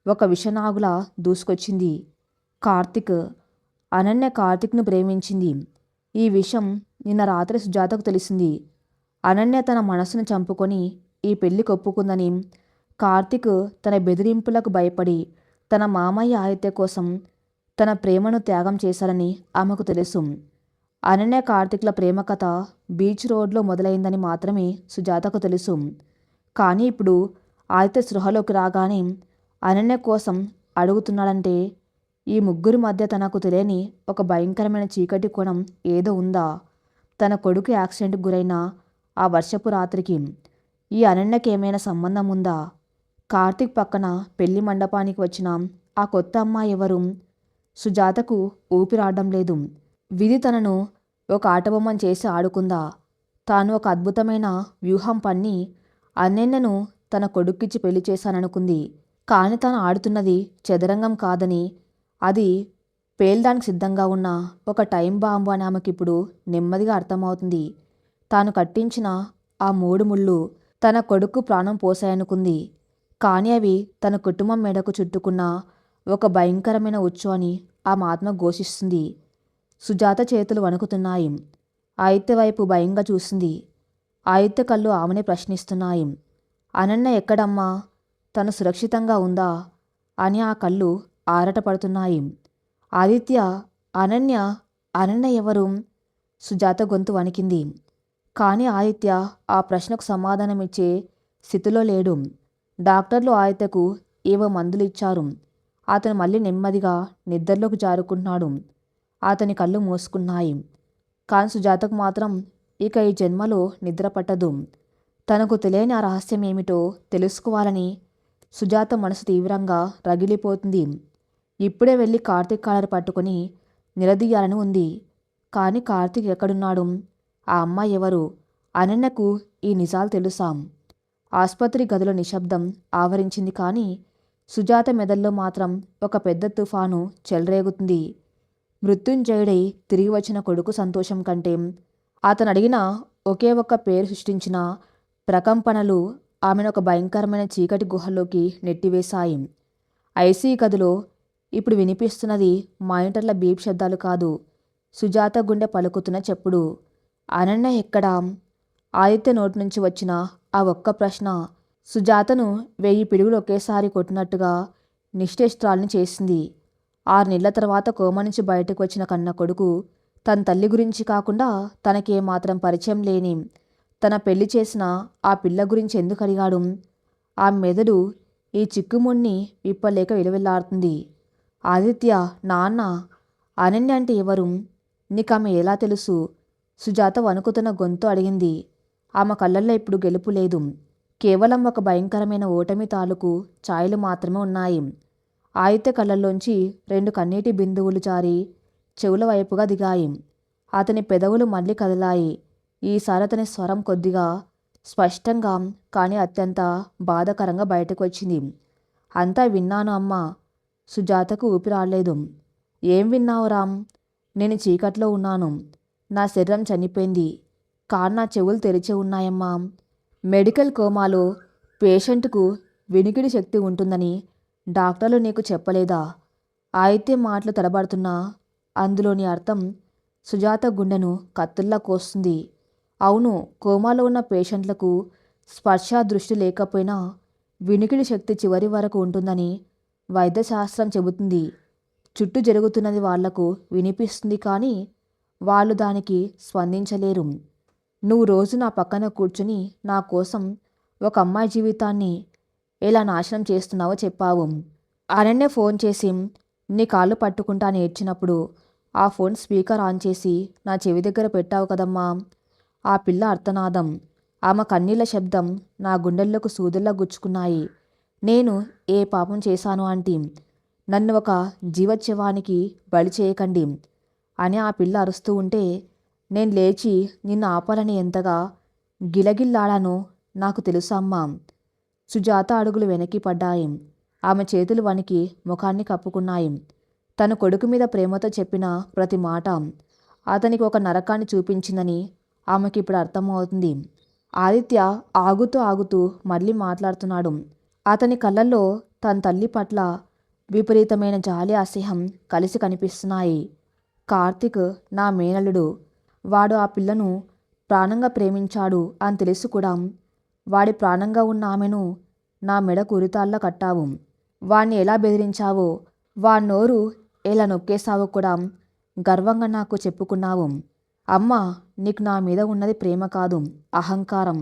[SPEAKER 1] ఒక విషనాగులా దూసుకొచ్చింది. కార్తిక్. అనన్య కార్తిక్ను ప్రేమించింది. ఈ విషయం నిన్న రాత్రి సుజాతకు తెలిసింది. అనన్య తన మనసును చంపుకొని ఈ పెళ్లికి ఒప్పుకుందని, కార్తిక్ తన బెదిరింపులకు భయపడి తన మామయ్య ఆదిత్య కోసం తన ప్రేమను త్యాగం చేశారని ఆమెకు తెలుసు. అనన్య కార్తిక్ల ప్రేమ కథ బీచ్ రోడ్లో మొదలైందని మాత్రమే సుజాతకు తెలుసు. కానీ ఇప్పుడు ఆదిత్య సృహలోకి రాగానే అనన్య కోసం అడుగుతున్నాడంటే ఈ ముగ్గురి మధ్య తనకు తెలియని ఒక భయంకరమైన చీకటి కోణం ఏదో ఉందా? తన కొడుకు యాక్సిడెంట్కి గురైన ఆ వర్షపు రాత్రికి ఈ అనన్యకి ఏమైనా సంబంధం ఉందా? కార్తిక్ పక్కన పెళ్లి మండపానికి వచ్చిన ఆ కొత్త అమ్మాయి ఎవరు? సుజాతకు ఊపిరాడడం లేదు. విధి తనను ఒక ఆటబొమ్మను చేసి ఆడుకుందా? తాను ఒక అద్భుతమైన వ్యూహం పన్ని అనన్యను తన కొడుక్కిచ్చి పెళ్లి చేశాననుకుంది. కానీ తాను ఆడుతున్నది చదరంగం కాదని, అది పేల్దానికి సిద్ధంగా ఉన్న ఒక టైం బాంబు అని ఆమెకిప్పుడు నెమ్మదిగా అర్థమవుతుంది. తాను కట్టించిన ఆ 3 ముళ్ళు తన కొడుకు ప్రాణం పోసాయనుకుంది. కానీ అవి తన కుటుంబం మెడకు చుట్టుకున్న ఒక భయంకరమైన ఉచ్చు అని ఆమె ఆత్మ ఘోషిస్తుంది. సుజాత చేతులు వణుకుతున్నాయి. ఆదిత్య వైపు భయంగా చూసింది. ఆదిత్య కళ్ళు ఆమెనే ప్రశ్నిస్తున్నాయి. అనన్య ఎక్కడమ్మా? తను సురక్షితంగా ఉందా అని ఆ కళ్ళు ఆరాటపడుతున్నాయి. ఆదిత్య, అనన్య, అనన్య ఎవరు? సుజాత గొంతు వణికింది. కానీ ఆదిత్య ఆ ప్రశ్నకు సమాధానమిచ్చే స్థితిలో లేడు. డాక్టర్లు ఆదిత్యకు ఏవో మందులు ఇచ్చారు. అతను మళ్ళీ నెమ్మదిగా నిద్రలోకి జారుకుంటున్నాడు. అతని కళ్ళు మూసుకున్నాయి. కానీ సుజాతకు మాత్రం ఇక ఈ జన్మలో నిద్ర పట్టదు. తనకు తెలియని ఆ రహస్యం ఏమిటో తెలుసుకోవాలని సుజాత మనసు తీవ్రంగా రగిలిపోతుంది. ఇప్పుడే వెళ్ళి కార్తీక్ కాలర్ పట్టుకొని నిలదీయాలని ఉంది. కానీ కార్తీక్ ఎక్కడున్నాడు? ఆ అమ్మాయి ఎవరు? అనన్యకు ఈ నిజాలు తెలుసా? ఆసుపత్రి గదిలో నిశ్శబ్దం ఆవరించింది. కానీ సుజాత మెదల్లో మాత్రం ఒక పెద్ద తుఫాను చెలరేగుతుంది. మృత్యుంజయుడై తిరిగి వచ్చిన కొడుకు సంతోషం కంటే అతను అడిగిన ఒకే ఒక్క పేరు సృష్టించిన ప్రకంపనలు ఆమెను ఒక భయంకరమైన చీకటి గుహలోకి నెట్టివేశాయి. ఐసీ గదిలో ఇప్పుడు వినిపిస్తున్నది మానిటర్ల బీప్ శబ్దాలు కాదు, సుజాత గుండె పలుకుతున్న చెప్పుడు. అనన్య ఎక్కడా? ఆదిత్య నోటి నుంచి వచ్చిన ఆ ఒక్క ప్రశ్న సుజాతను 1000 పిడుగులు ఒకేసారి కొట్టినట్టుగా నిశ్చేష్టురాల్ని చేసింది. 6 నెలల తర్వాత కోమ నుంచి బయటకు వచ్చిన కన్న కొడుకు తన తల్లి గురించి కాకుండా తనకేమాత్రం పరిచయం లేని తన పెళ్లి చేసిన ఆ పిల్ల గురించి ఎందుకు అడిగాడు? ఆ మెదడు ఈ చిక్కుముడిని విప్పలేక విలువెల్లాడుతుంది. ఆదిత్య, నాన్న, అనన్య అంటే ఎవరు? నీకామె ఎలా తెలుసు? సుజాత వణుకుతున్న గొంతు అడిగింది. ఆమె కళ్ళల్లో ఇప్పుడు గెలుపు లేదు, కేవలం ఒక భయంకరమైన ఓటమి తాలూకు ఛాయలు మాత్రమే ఉన్నాయి. ఆదిత్య కళ్ళల్లోంచి 2 కన్నీటి బిందువులు జారి చెవుల వైపుగా దిగాయి. అతని పెదవులు మళ్ళీ కదిలాయి. ఈసారి అతని స్వరం కొద్దిగా స్పష్టంగా కానీ అత్యంత బాధాకరంగా బయటకు వచ్చింది. అంతా విన్నాను అమ్మా. సుజాతకు ఊపిరాడలేదు. ఏం విన్నావు రామ్? నేను చీకట్లో ఉన్నాను. నా శరీరం చనిపోయింది, కానీ నా చెవులు తెరిచి ఉన్నాయమ్మా. మెడికల్ కోమాలో పేషెంట్కు వినికిడి శక్తి ఉంటుందని డాక్టర్లు నీకు చెప్పలేదా? ఆదిత్య మాటలు తడబడుతున్నా అందులోని అర్థం సుజాత గుండెను కత్తుల్లా కోస్తుంది. అవును, కోమాలో ఉన్న పేషెంట్లకు స్పర్శ దృష్టి లేకపోయినా వినికిడి శక్తి చివరి వరకు ఉంటుందని వైద్యశాస్త్రం చెబుతుంది. చుట్టూ జరుగుతున్నది వాళ్లకు వినిపిస్తుంది, కానీ వాళ్ళు దానికి స్పందించలేరు. నువ్వు రోజు నా పక్కన కూర్చుని నా కోసం ఒక అమ్మాయి జీవితాన్ని ఎలా నాశనం చేస్తున్నావో చెప్పావు. అనన్య ఫోన్ చేసి నీ కాళ్ళు పట్టుకుంటా అని ఏడ్చినప్పుడు ఆ ఫోన్ స్పీకర్ ఆన్ చేసి నా చెవి దగ్గర పెట్టావు కదమ్మా. ఆ పిల్ల అర్థనాదం, ఆమె కన్నీళ్ల శబ్దం నా గుండెల్లోకి సూదుల్లా గుచ్చుకున్నాయి. నేను ఏ పాపం చేశాను ఆంటీ? నన్ను ఒక జీవోత్సవానికి బలి చేయకండి అని ఆ పిల్ల అరుస్తూ ఉంటే నేను లేచి నిన్ను ఆపాలని ఎంతగా గిలగిల్లాడానో నాకు తెలుసా అమ్మా. సుజాత అడుగులు వెనక్కి పడ్డాయి. ఆమె చేతులు వణికి ముఖాన్ని కప్పుకున్నాయి. తన కొడుకు మీద ప్రేమతో చెప్పిన ప్రతి మాట అతనికి ఒక నరకాన్ని చూపించిందని ఆమెకి ఇప్పుడు అర్థమవుతుంది. ఆదిత్య ఆగుతూ ఆగుతూ మళ్ళీ మాట్లాడుతున్నాడు. అతని కళ్ళల్లో తన తల్లి పట్ల విపరీతమైన జాలి, అసహ్యం కలిసి కనిపిస్తున్నాయి. కార్తీక్ నా మేనల్లుడు. వాడు ఆ పిల్లను ప్రాణంగా ప్రేమించాడు అని తెలుసు కూడా వాడి ప్రాణంగా ఉన్న ఆమెను నా మెడకు ఉరితాళ్ళ కట్టావు. వాణ్ణి ఎలా బెదిరించావో, వాడి నోరు ఎలా నొక్కేశావో కూడా గర్వంగా నాకు చెప్పుకున్నావు. అమ్మా, నీకు నా మీద ఉన్నది ప్రేమ కాదు, అహంకారం.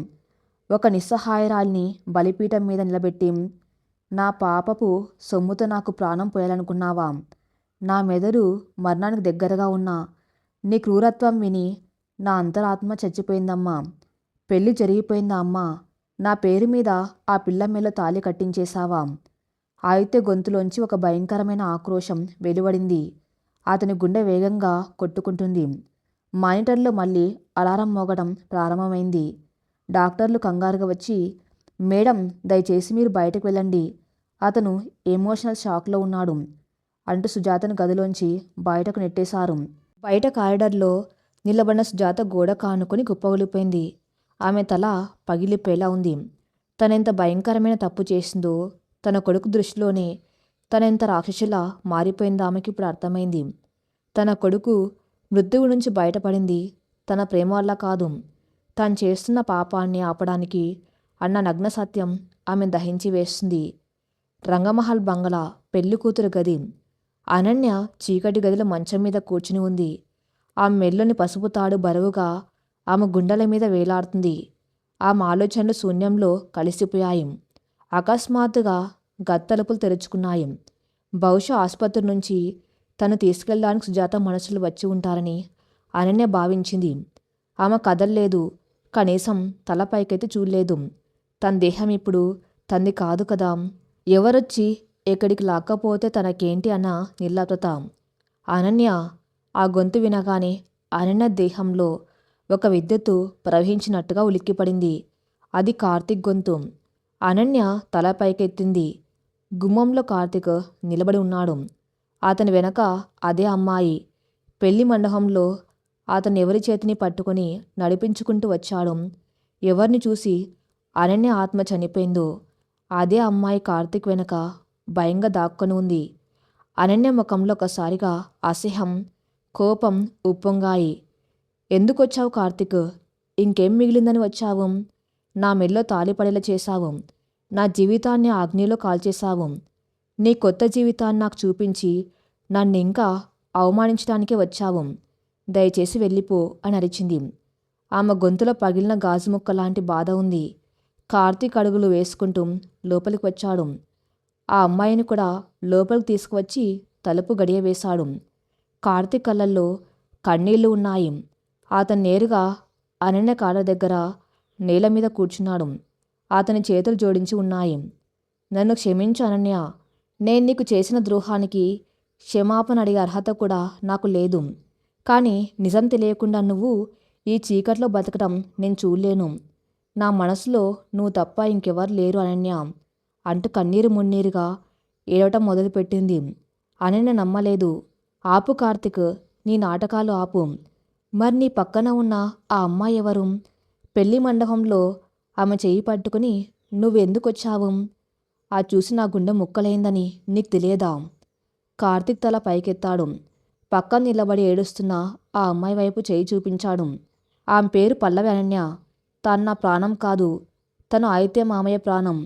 [SPEAKER 1] ఒక నిస్సహాయరాల్ని బలిపీఠం మీద నిలబెట్టి నా పాపపు సొమ్ముతో నాకు ప్రాణం పోయాలనుకున్నావా? నా మెదడు మరణానికి దగ్గరగా ఉన్నా నీ క్రూరత్వం విని నా అంతరాత్మ చచ్చిపోయిందమ్మా. పెళ్ళి జరిగిపోయిందా అమ్మా? నా పేరు మీద ఆ పిల్ల మెల్ల తాళి కట్టించేశావా? ఆదిత్య గొంతులోంచి ఒక భయంకరమైన ఆక్రోశం వెలువడింది. అతని గుండె వేగంగా కొట్టుకుంటుంది. మానిటర్లో మళ్ళీ అలారం మోగడం ప్రారంభమైంది. డాక్టర్లు కంగారుగా వచ్చి, మేడం దయచేసి మీరు బయటకు వెళ్ళండి, అతను ఎమోషనల్ షాక్లో ఉన్నాడు అంటూ సుజాతను గదిలోంచి బయటకు నెట్టేశారు. బయట కారిడార్లో నిలబడిన సుజాత గోడ కానుకొని కుప్పగొలిపోయింది. ఆమె తల పగిలిపోయేలా ఉంది. తనెంత భయంకరమైన తప్పు చేసిందో, తన కొడుకు దృష్టిలోనే తనెంత రాక్షసులా మారిపోయిందో ఆమెకి ఇప్పుడు అర్థమైంది. తన కొడుకు మృత్యువు నుంచి బయటపడింది తన ప్రేమ వల్ల కాదు, తాను చేస్తున్న పాపాన్ని ఆపడానికి అన్న నగ్న సత్యం ఆమె దహించి వేస్తుంది. రంగమహల్ బంగళా పెళ్లి కూతురు గది. అనన్య చీకటి గదిలో మంచం మీద కూర్చుని ఉంది. ఆమె మెల్లోని పసుపు తాడు బరువుగా ఆమె గుండెల మీద వేలాడుతుంది. ఆమె ఆలోచనలు శూన్యంలో కలిసిపోయాయి. అకస్మాత్తుగా గత్తలుపులు తెరుచుకున్నాయి. బహుశా ఆసుపత్రి నుంచి తను తీసుకెళ్ళడానికి సుజాత మనసులు వచ్చి ఉంటారని అనన్య భావించింది. ఆమె కదల్లేదు, కనీసం తల పైకెత్తి చూడలేదు. తన దేహం ఇప్పుడు తంది కాదు కదా. ఎవరొచ్చి ఎక్కడికి లాక్కపోతే తనకేంటి అన్న నిర్లిప్తత. అనన్య ఆ గొంతు వినగానే అనన్య దేహంలో ఒక విద్యుత్తు ప్రవహించినట్టుగా ఉలిక్కిపడింది. అది కార్తీక్ గొంతు. అనన్య తల పైకెత్తింది. గుమ్మంలో కార్తీక్ నిలబడి ఉన్నాడు. అతని వెనక అదే అమ్మాయి. పెళ్లి మండపంలో అతను ఎవరి చేతిని పట్టుకొని నడిపించుకుంటూ వచ్చాడు. ఎవరిని చూసి అనన్య ఆత్మ చనిపోయిందో అదే అమ్మాయి కార్తీక్ వెనక భయంగా దాక్కుని ఉంది. అనన్య ముఖంలో ఒకసారిగా అసహ్యం, కోపం ఉప్పొంగాయి. ఎందుకొచ్చావు కార్తీక్? ఇంకేం మిగిలిందని వచ్చావు? నా మెడలో తాళిపడేలా చేశావు. నా జీవితాన్ని అగ్నిలో కాల్చేశావు. నీ కొత్త జీవితాన్ని నాకు చూపించి నన్ను ఇంకా అవమానించడానికే వచ్చావు. దయచేసి వెళ్ళిపో అని అరిచింది. ఆమె గొంతులో పగిలిన గాజు ముక్క లాంటి బాధ ఉంది. కార్తీక్ అడుగులు వేసుకుంటూ లోపలికి వచ్చాడు. ఆ అమ్మాయిని కూడా లోపలికి తీసుకువచ్చి తలుపు గడియ వేశాడు. కార్తీక్ కళ్ళల్లో కన్నీళ్లు ఉన్నాయి. అతను నేరుగా అనన్య కాళ్ళ దగ్గర నేల మీద కూర్చున్నాడు. అతని చేతులు జోడించి ఉన్నాయి. నన్ను క్షమించు అనన్య. నేను నీకు చేసిన ద్రోహానికి క్షమాపణ అడిగే అర్హత కూడా నాకు లేదు. కానీ నిజం తెలియకుండా నువ్వు ఈ చీకట్లో బతకడం నేను చూడలేను. నా మనసులో నువ్వు తప్ప ఇంకెవరు లేరు అనన్య అంటూ కన్నీరు మున్నీరుగా ఏడవటం మొదలుపెట్టింది. అనన్య నమ్మలేదు. ఆపు కార్తీక్, నీ నాటకాలు ఆపు. మరి నీ పక్కన ఉన్న ఆ అమ్మాయి ఎవరు? పెళ్లి మండపంలో ఆమె చెయ్యి పట్టుకుని నువ్వెందుకొచ్చావు? ఆ చూసి నా గుండె ముక్కలైందని నీకు తెలియదా? కార్తీక్ తల పైకెత్తాడు. పక్కన నిలబడి ఏడుస్తున్న ఆ అమ్మాయి వైపు చేయి చూపించాడు. ఆమె పేరు పల్లవి అనన్య. తను నా ప్రాణం కాదు, తను ఆదిత్య మామయ్య ప్రాణం.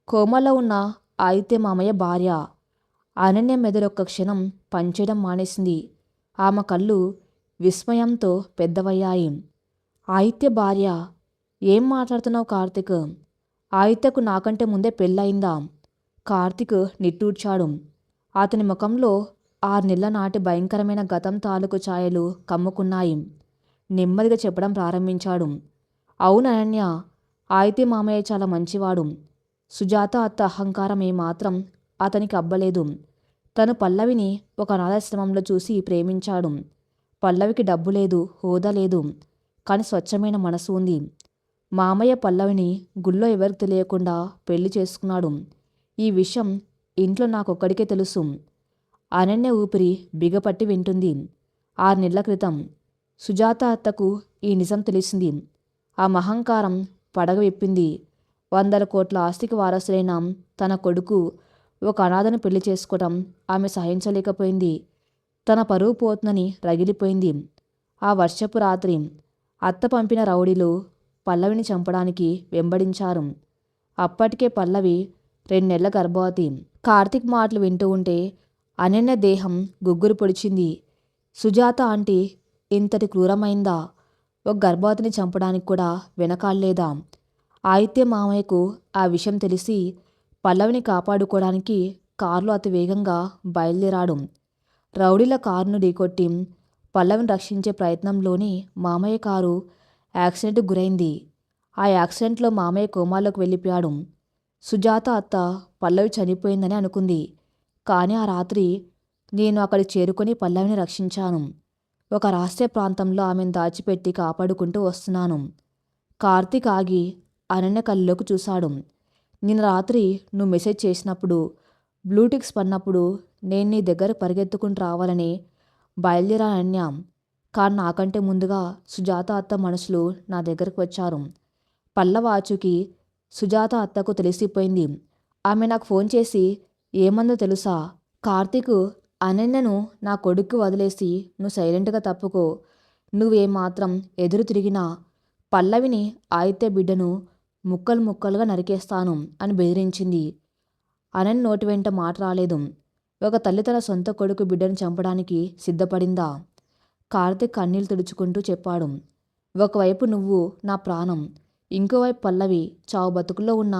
[SPEAKER 1] కోమాలో ఉన్న ఆదిత్య మామయ్య భార్య. అనన్య మెదడొక్క క్షణం పనిచేయడం మానేసింది. ఆమె కళ్ళు విస్మయంతో పెద్దవయ్యాయి. ఆదిత్య భార్య? ఏం మాట్లాడుతున్నావు కార్తీక్? ఆదిత్యకు నాకంటే ముందే పెళ్ళయిందా? కార్తీక్ నిట్టూర్చాడు. అతని ముఖంలో 6 నెలల నాటి భయంకరమైన గతం తాలూకు ఛాయలు కమ్ముకున్నాయి. నెమ్మదిగా చెప్పడం ప్రారంభించాడు. అవును అనన్య, ఆదిత్య మామయ్య చాలా మంచివాడు. సుజాత అత్త అహంకారం ఏమాత్రం అతనికి అబ్బలేదు. తను పల్లవిని ఒక అనాథాశ్రమంలో చూసి ప్రేమించాడు. పల్లవికి డబ్బు లేదు, హోదా లేదు, కానీ స్వచ్ఛమైన మనసు ఉంది. మామయ్య పల్లవిని గుళ్ళో ఎవరికి తెలియకుండా పెళ్లి చేసుకున్నాడు. ఈ విషయం ఇంట్లో నాకొక్కడికే తెలుసు. అనన్య ఊపిరి బిగపట్టి వింటుంది. 6 నెలల క్రితం సుజాత అత్తకు ఈ నిజం తెలిసింది. ఆ మహంకారం పడగ విప్పింది. 100 కోట్ల ఆస్తికి వారసులైన తన కొడుకు ఒక అనాథను పెళ్లి చేసుకోవటం ఆమె సహించలేకపోయింది. తన పరువు పోతుందని రగిలిపోయింది. ఆ వర్షపు రాత్రి అత్త పంపిన రౌడీలు పల్లవిని చంపడానికి వెంబడించారు. అప్పటికే పల్లవి 2 నెలల గర్భవతి. కార్తీక్ మాటలు వింటూ ఉంటే అనన్య దేహం గుగ్గురు పొడిచింది. సుజాత ఆంటీ ఇంతటి క్రూరమైందా? ఒక గర్భవతిని చంపడానికి కూడా వెనకాల్లేదా? ఆదిత్య మామయ్యకు ఆ విషయం తెలిసి పల్లవిని కాపాడుకోవడానికి కారులో అతి వేగంగా బయలుదేరాడు. రౌడీల కారును ఢీకొట్టి పల్లవిని రక్షించే ప్రయత్నంలోనే మామయ్య కారు యాక్సిడెంట్కు గురైంది. ఆ యాక్సిడెంట్లో మామయ్య కోమాలోకి వెళ్ళిపోయాడు. సుజాత అత్త పల్లవి చనిపోయిందని అనుకుంది. కానీ ఆ రాత్రి నేను అక్కడికి చేరుకొని పల్లవిని రక్షించాను. ఒక రహస్య ప్రాంతంలో ఆమెను దాచిపెట్టి కాపాడుకుంటూ వస్తున్నాను. కార్తీక్ ఆగి అనన్య కళ్ళలోకి చూశాడు. నిన్న రాత్రి నువ్వు మెసేజ్ చేసినప్పుడు, బ్లూటిక్స్ పడినప్పుడు నేను నీ దగ్గర పరిగెత్తుకుంటూ రావాలని బయలుదేరా అనన్య. కానీ నాకంటే ముందుగా సుజాత అత్త మనుషులు నా దగ్గరకు వచ్చారు. పల్లవాచుకి సుజాత అత్తకు తెలిసిపోయింది. ఆమె నాకు ఫోన్ చేసి ఏమందో తెలుసా? కార్తీక్, అనన్యను నా కొడుక్కి వదిలేసి నువ్వు సైలెంట్గా తప్పుకో. నువ్వేమాత్రం ఎదురు తిరిగినా పల్లవిని, ఆదిత్య బిడ్డను ముక్కలు ముక్కలుగా నరికేస్తాను అని బెదిరించింది. అనన్య నోటి వెంట మాట రాలేదు. ఒక తల్లి తన సొంత కొడుకు బిడ్డను చంపడానికి సిద్ధపడిందా? కార్తీక్ కన్నీళ్లు తుడుచుకుంటూ చెప్పాడు. ఒకవైపు నువ్వు నా ప్రాణం, ఇంకోవైపు పల్లవి చావు బతుకుల్లో ఉన్న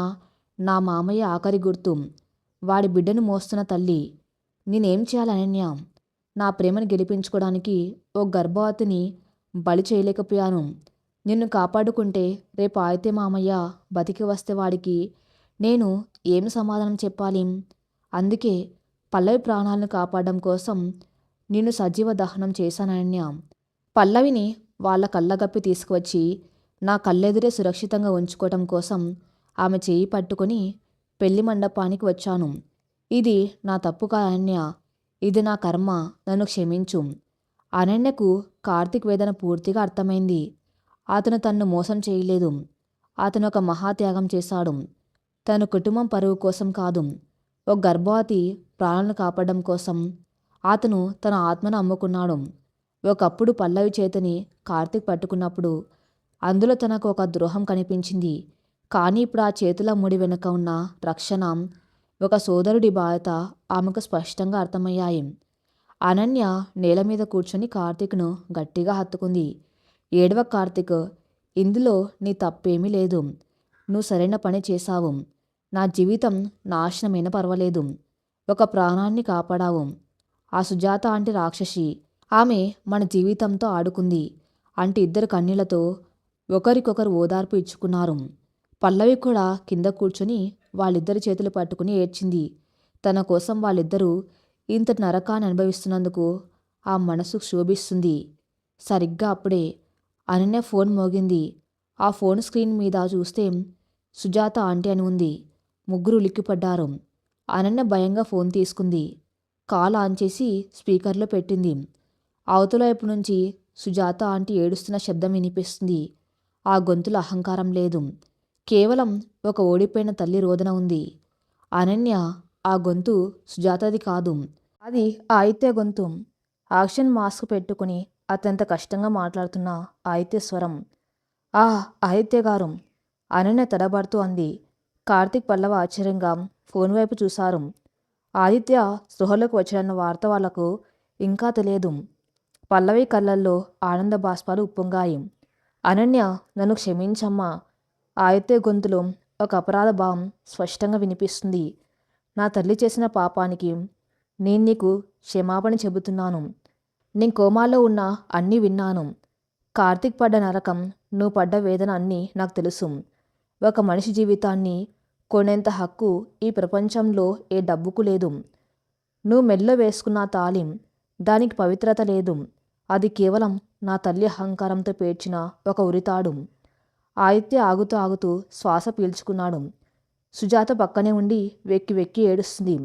[SPEAKER 1] నా మామయ్య ఆఖరి గుర్తు, వాడి బిడ్డను మోస్తున్న తల్లి. నేనేం చేయాలి అనన్య? నా ప్రేమను గెలిపించుకోవడానికి ఓ గర్భవతిని బలి చేయలేకపోయాను. నిన్ను కాపాడుకుంటే రేపు ఆదిత్య మామయ్య బతికి వస్తే వాడికి నేను ఏం సమాధానం చెప్పాలి? అందుకే పల్లవి ప్రాణాలను కాపాడడం కోసం నిన్ను సజీవ దహనం చేశానన్య. పల్లవిని వాళ్ళ కళ్ళగప్పి తీసుకువచ్చి నా కళ్ళెదురే సురక్షితంగా ఉంచుకోవటం కోసం ఆమె చేయి పట్టుకొని పెళ్లి మండపానికి వచ్చాను. ఇది నా తప్పు కాదన్య, ఇది నా కర్మ, నన్ను క్షమించు. అనన్యకు కార్తీక్ వేదన పూర్తిగా అర్థమైంది. అతను తన్ను మోసం చేయలేదు. అతను ఒక మహాత్యాగం చేశాడు. తన కుటుంబం పరువు కోసం కాదు, ఒక గర్భవతి ప్రాణాలను కాపాడడం కోసం అతను తన ఆత్మను అమ్ముకున్నాడు. ఒకప్పుడు పల్లవి చేతిని కార్తీక్ పట్టుకున్నప్పుడు అందులో తనకు ఒక ద్రోహం కనిపించింది. కానీ ఇప్పుడు ఆ చేతుల ముడి వెనుక ఉన్న రక్షణ, ఒక సోదరుడి బాధ్యత ఆమెకు స్పష్టంగా అర్థమయ్యాయి. అనన్య నేల మీద కూర్చొని కార్తీక్ను గట్టిగా హత్తుకుంది. ఏడవ కార్తీక్, ఇందులో నీ తప్పేమీ లేదు. నువ్వు సరైన పని చేశావు. నా జీవితం నాశనమైనా పర్వాలేదు. ఒక ప్రాణాన్ని కాపాడావు. ఆ సుజాత ఆంటీ రాక్షసి. ఆమె మన జీవితంతో ఆడుకుంది అంటే ఇద్దరు కన్నీళ్లతో ఒకరికొకరు ఓదార్పు ఇచ్చుకున్నారు. పల్లవి కూడా కింద కూర్చొని వాళ్ళిద్దరి చేతులు పట్టుకుని ఏడ్చింది. తన కోసం వాళ్ళిద్దరూ ఇంతటి నరకాన్ని అనుభవిస్తున్నందుకు ఆ మనసు క్షోభిస్తుంది. సరిగ్గా అప్పుడే అనన్య ఫోన్ మోగింది. ఆ ఫోన్ స్క్రీన్ మీద చూస్తే సుజాత ఆంటీ అని ఉంది. ముగ్గురు ఉలిక్కిపడ్డారు. అనన్య భయంగా ఫోన్ తీసుకుంది. కాల్ ఆన్ చేసి స్పీకర్లో పెట్టింది. అవతల వైపు నుంచి సుజాత ఆంటీ ఏడుస్తున్న శబ్దం వినిపిస్తుంది. ఆ గొంతులో అహంకారం లేదు, కేవలం ఒక ఓడిపోయిన తల్లి రోదన ఉంది. అనన్య, ఆ గొంతు సుజాతది కాదు, అది ఆదిత్య గొంతు. ఆక్సిజన్ మాస్క్ పెట్టుకుని అత్యంత కష్టంగా మాట్లాడుతున్న ఆదిత్య స్వరం. ఆదిత్య గారు, అనన్య తడబడుతూ అంది. కార్తీక్ పల్లవ ఆశ్చర్యంగా ఫోన్ వైపు చూశారు. ఆదిత్య స్పృహలోకి వచ్చాడన్న వార్త వాళ్లకు ఇంకా తెలియదు. పల్లవి కళ్ళల్లో ఆనంద బాష్పాలు ఉప్పొంగాయి. అనన్య, నన్ను క్షమించమ్మా. ఆదిత్య గొంతులో ఒక అపరాధ భావం స్పష్టంగా వినిపిస్తుంది. నా తల్లి చేసిన పాపానికి నేను నీకు క్షమాపణ చెబుతున్నాను. నేను కోమాలో ఉన్న అన్నీ విన్నాను. కార్తీక్ పడ్డ నరకం, నువ్వు పడ్డ వేదన అన్నీ నాకు తెలుసు. ఒక మనిషి జీవితాన్ని కొనేంత హక్కు ఈ ప్రపంచంలో ఏ డబ్బుకు లేదు. నువ్వు మెల్లో వేసుకున్న తాళి, దానికి పవిత్రత లేదు. అది కేవలం నా తల్లి అహంకారంతో పేర్చిన ఒక ఉరితాడు. ఆదిత్య ఆగుతూ ఆగుతూ శ్వాస పీల్చుకున్నాడు. సుజాత పక్కనే ఉండి వెక్కి వెక్కి ఏడుస్తుంది.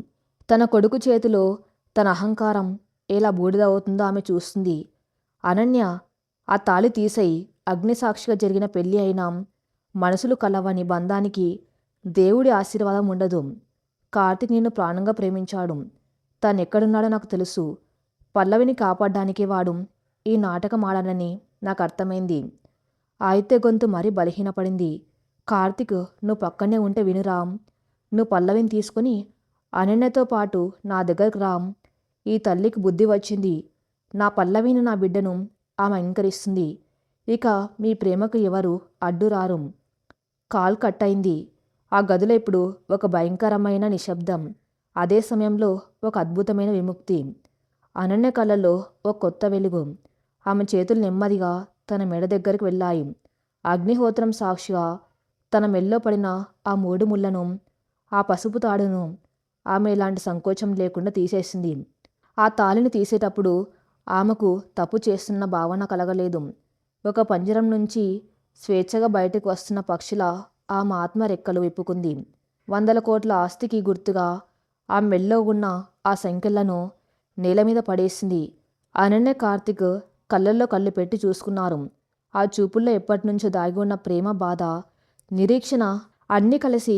[SPEAKER 1] తన కొడుకు చేతిలో తన అహంకారం ఎలా బూడిద అవుతుందో ఆమె చూస్తుంది. అనన్య, ఆ తాళి తీసేయి. అగ్నిసాక్షిగా జరిగిన పెళ్ళి అయినా మనసులు కలవని బంధానికి దేవుడి ఆశీర్వాదం ఉండదు. కార్తీక్ నిన్ను ప్రాణంగా ప్రేమించాడు. తనెక్కడున్నాడో నాకు తెలుసు. పల్లవిని కాపాడడానికి వాడు ఈ నాటకం ఆడాలని నాకు అర్థమైంది. ఆదిత్య గొంతు మరీ బలహీనపడింది. కార్తీక్, నువ్వు పక్కనే ఉంటే వినురా. నువ్వు పల్లవిని తీసుకుని అనన్యతో పాటు నా దగ్గరకు రా. ఈ తల్లికి బుద్ధి వచ్చింది. నా పల్లవిని, నా బిడ్డను ఆమె అంగీకరిస్తుంది. ఇక మీ ప్రేమకు ఎవరు అడ్డురారు. కాల్ కట్ అయింది. ఆ గదిలో ఇప్పుడు ఒక భయంకరమైన నిశ్శబ్దం. అదే సమయంలో ఒక అద్భుతమైన విముక్తి. అనన్య కళ్ళలో ఒక కొత్త వెలుగు. ఆమె చేతులు నెమ్మదిగా తన మెడ దగ్గరికి వెళ్ళాయి. అగ్నిహోత్రం సాక్షిగా తన మెల్లో పడిన ఆ 3 ముళ్లను, ఆ పసుపు తాడును ఆమె ఎలాంటి సంకోచం లేకుండా తీసేసింది. ఆ తాళిని తీసేటప్పుడు ఆమెకు తప్పు చేస్తున్న భావన కలగలేదు. ఒక పంజరం నుంచి స్వేచ్ఛగా బయటకు వస్తున్న పక్షిలా ఆమె ఆత్మ రెక్కలు విప్పుకుంది. 100 కోట్ల ఆస్తికి గుర్తుగా ఆ మెల్లో ఉన్న ఆ సంఖ్యలను నేల మీద పడేసింది. అనన్య, కార్తీక్ కళ్ళల్లో కళ్ళు పెట్టి చూసుకున్నారు. ఆ చూపుల్లో ఎప్పటినుంచో దాగి ఉన్న ప్రేమ, బాధ, నిరీక్షణ అన్నీ కలిసి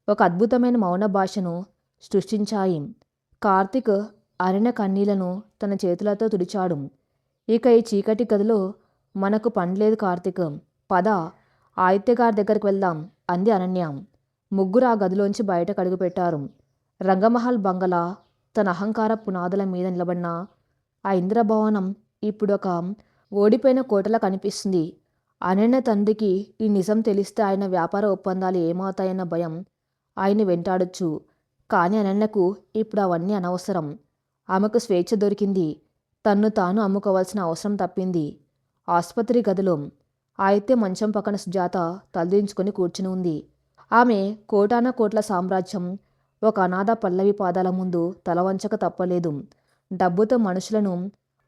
[SPEAKER 1] ఒక అద్భుతమైన మౌన భాషను సృష్టించాయి. కార్తీక్ అనన్య కన్నీళ్లను తన చేతులతో తుడిచాడు. ఇక ఈ చీకటి గదిలో మనకు పనిలేదు కార్తీక్. పద, ఆదిత్య గారి దగ్గరికి వెళ్దాం అంది అనన్య. ముగ్గురు ఆ గదిలోంచి బయటకు అడుగుపెట్టారు. రంగమహల్ బంగళా తన అహంకార పునాదుల మీద నిలబడిన ఆ ఇంద్రభవనం ఇప్పుడు ఒక ఓడిపోయిన కోటలా కనిపిస్తుంది. అనన్య తండ్రికి ఈ నిజం తెలిస్తే ఆయన వ్యాపార ఒప్పందాలు ఏమవుతాయన్న భయం ఆయన్ని వెంటాడొచ్చు. కానీ అనన్యకు ఇప్పుడు అవన్నీ అనవసరం. ఆమెకు స్వేచ్ఛ దొరికింది. తన్ను తాను అమ్ముకోవాల్సిన అవసరం తప్పింది. ఆసుపత్రి గదిలో ఆదిత్య మంచం పక్కన సుజాత తలదించుకొని కూర్చుని ఉంది. ఆమె కోటాన కోట్ల సామ్రాజ్యం ఒక అనాథ పల్లవి పాదాల ముందు తలవంచక తప్పలేదు. డబ్బుతో మనుషులను,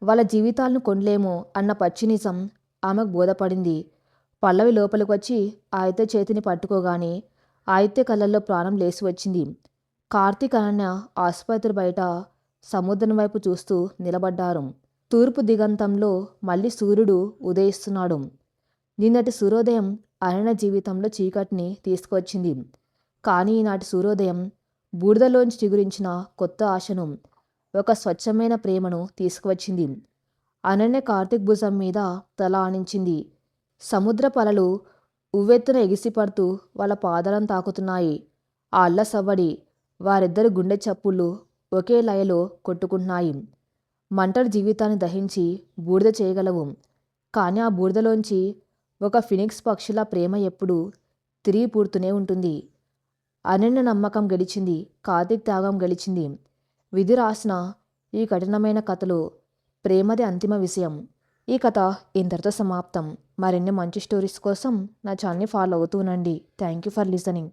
[SPEAKER 1] వాళ్ళ జీవితాలను కొనలేమో అన్న పచ్చి నిజం ఆమెకు బోధపడింది. పల్లవి లోపలికి వచ్చి ఆదిత్య చేతిని పట్టుకోగానే ఆదిత్య కళ్ళల్లో ప్రాణం లేసి వచ్చింది. కార్తీక్, అనన్య ఆసుపత్రి బయట సముద్రం వైపు చూస్తూ నిలబడ్డారు. తూర్పు దిగంతంలో మళ్ళీ సూర్యుడు ఉదయిస్తున్నాడు. నిన్నటి సూర్యోదయం అనన్య జీవితంలో చీకటిని తీసుకువచ్చింది. కానీ ఈనాటి సూర్యోదయం బూడిదలోంచి చిగురించిన కొత్త ఆశను, ఒక స్వచ్ఛమైన ప్రేమను తీసుకువచ్చింది. అనన్య కార్తీక్ భుజం మీద తల ఆనించింది. సముద్రపు అలలు ఉవ్వెత్తున ఎగిసిపడుతూ వాళ్ళ పాదాలను తాకుతున్నాయి. ఆ అల్ల సవ్వడి, వారిద్దరి గుండె చప్పుళ్ళు ఒకే లయలో కొట్టుకుంటున్నాయి. మంటలు జీవితాన్ని దహించి బూడిద చేయగలవు. కానీ ఆ బూడిదలోంచి ఒక ఫినిక్స్ పక్షిలా ప్రేమ ఎప్పుడూ తిరిగి పుడుతూనే ఉంటుంది. అనన్య నమ్మకం గెలిచింది. కార్తీక్ త్యాగం గెలిచింది. విధి రాసిన ఈ కఠినమైన కథలో ప్రేమదే అంతిమ విషయం. ఈ కథ ఇంతటితో సమాప్తం. మరిన్ని మంచి స్టోరీస్ కోసం నా ఛానల్ని ఫాలో అవుతూనండి. Thank you for listening.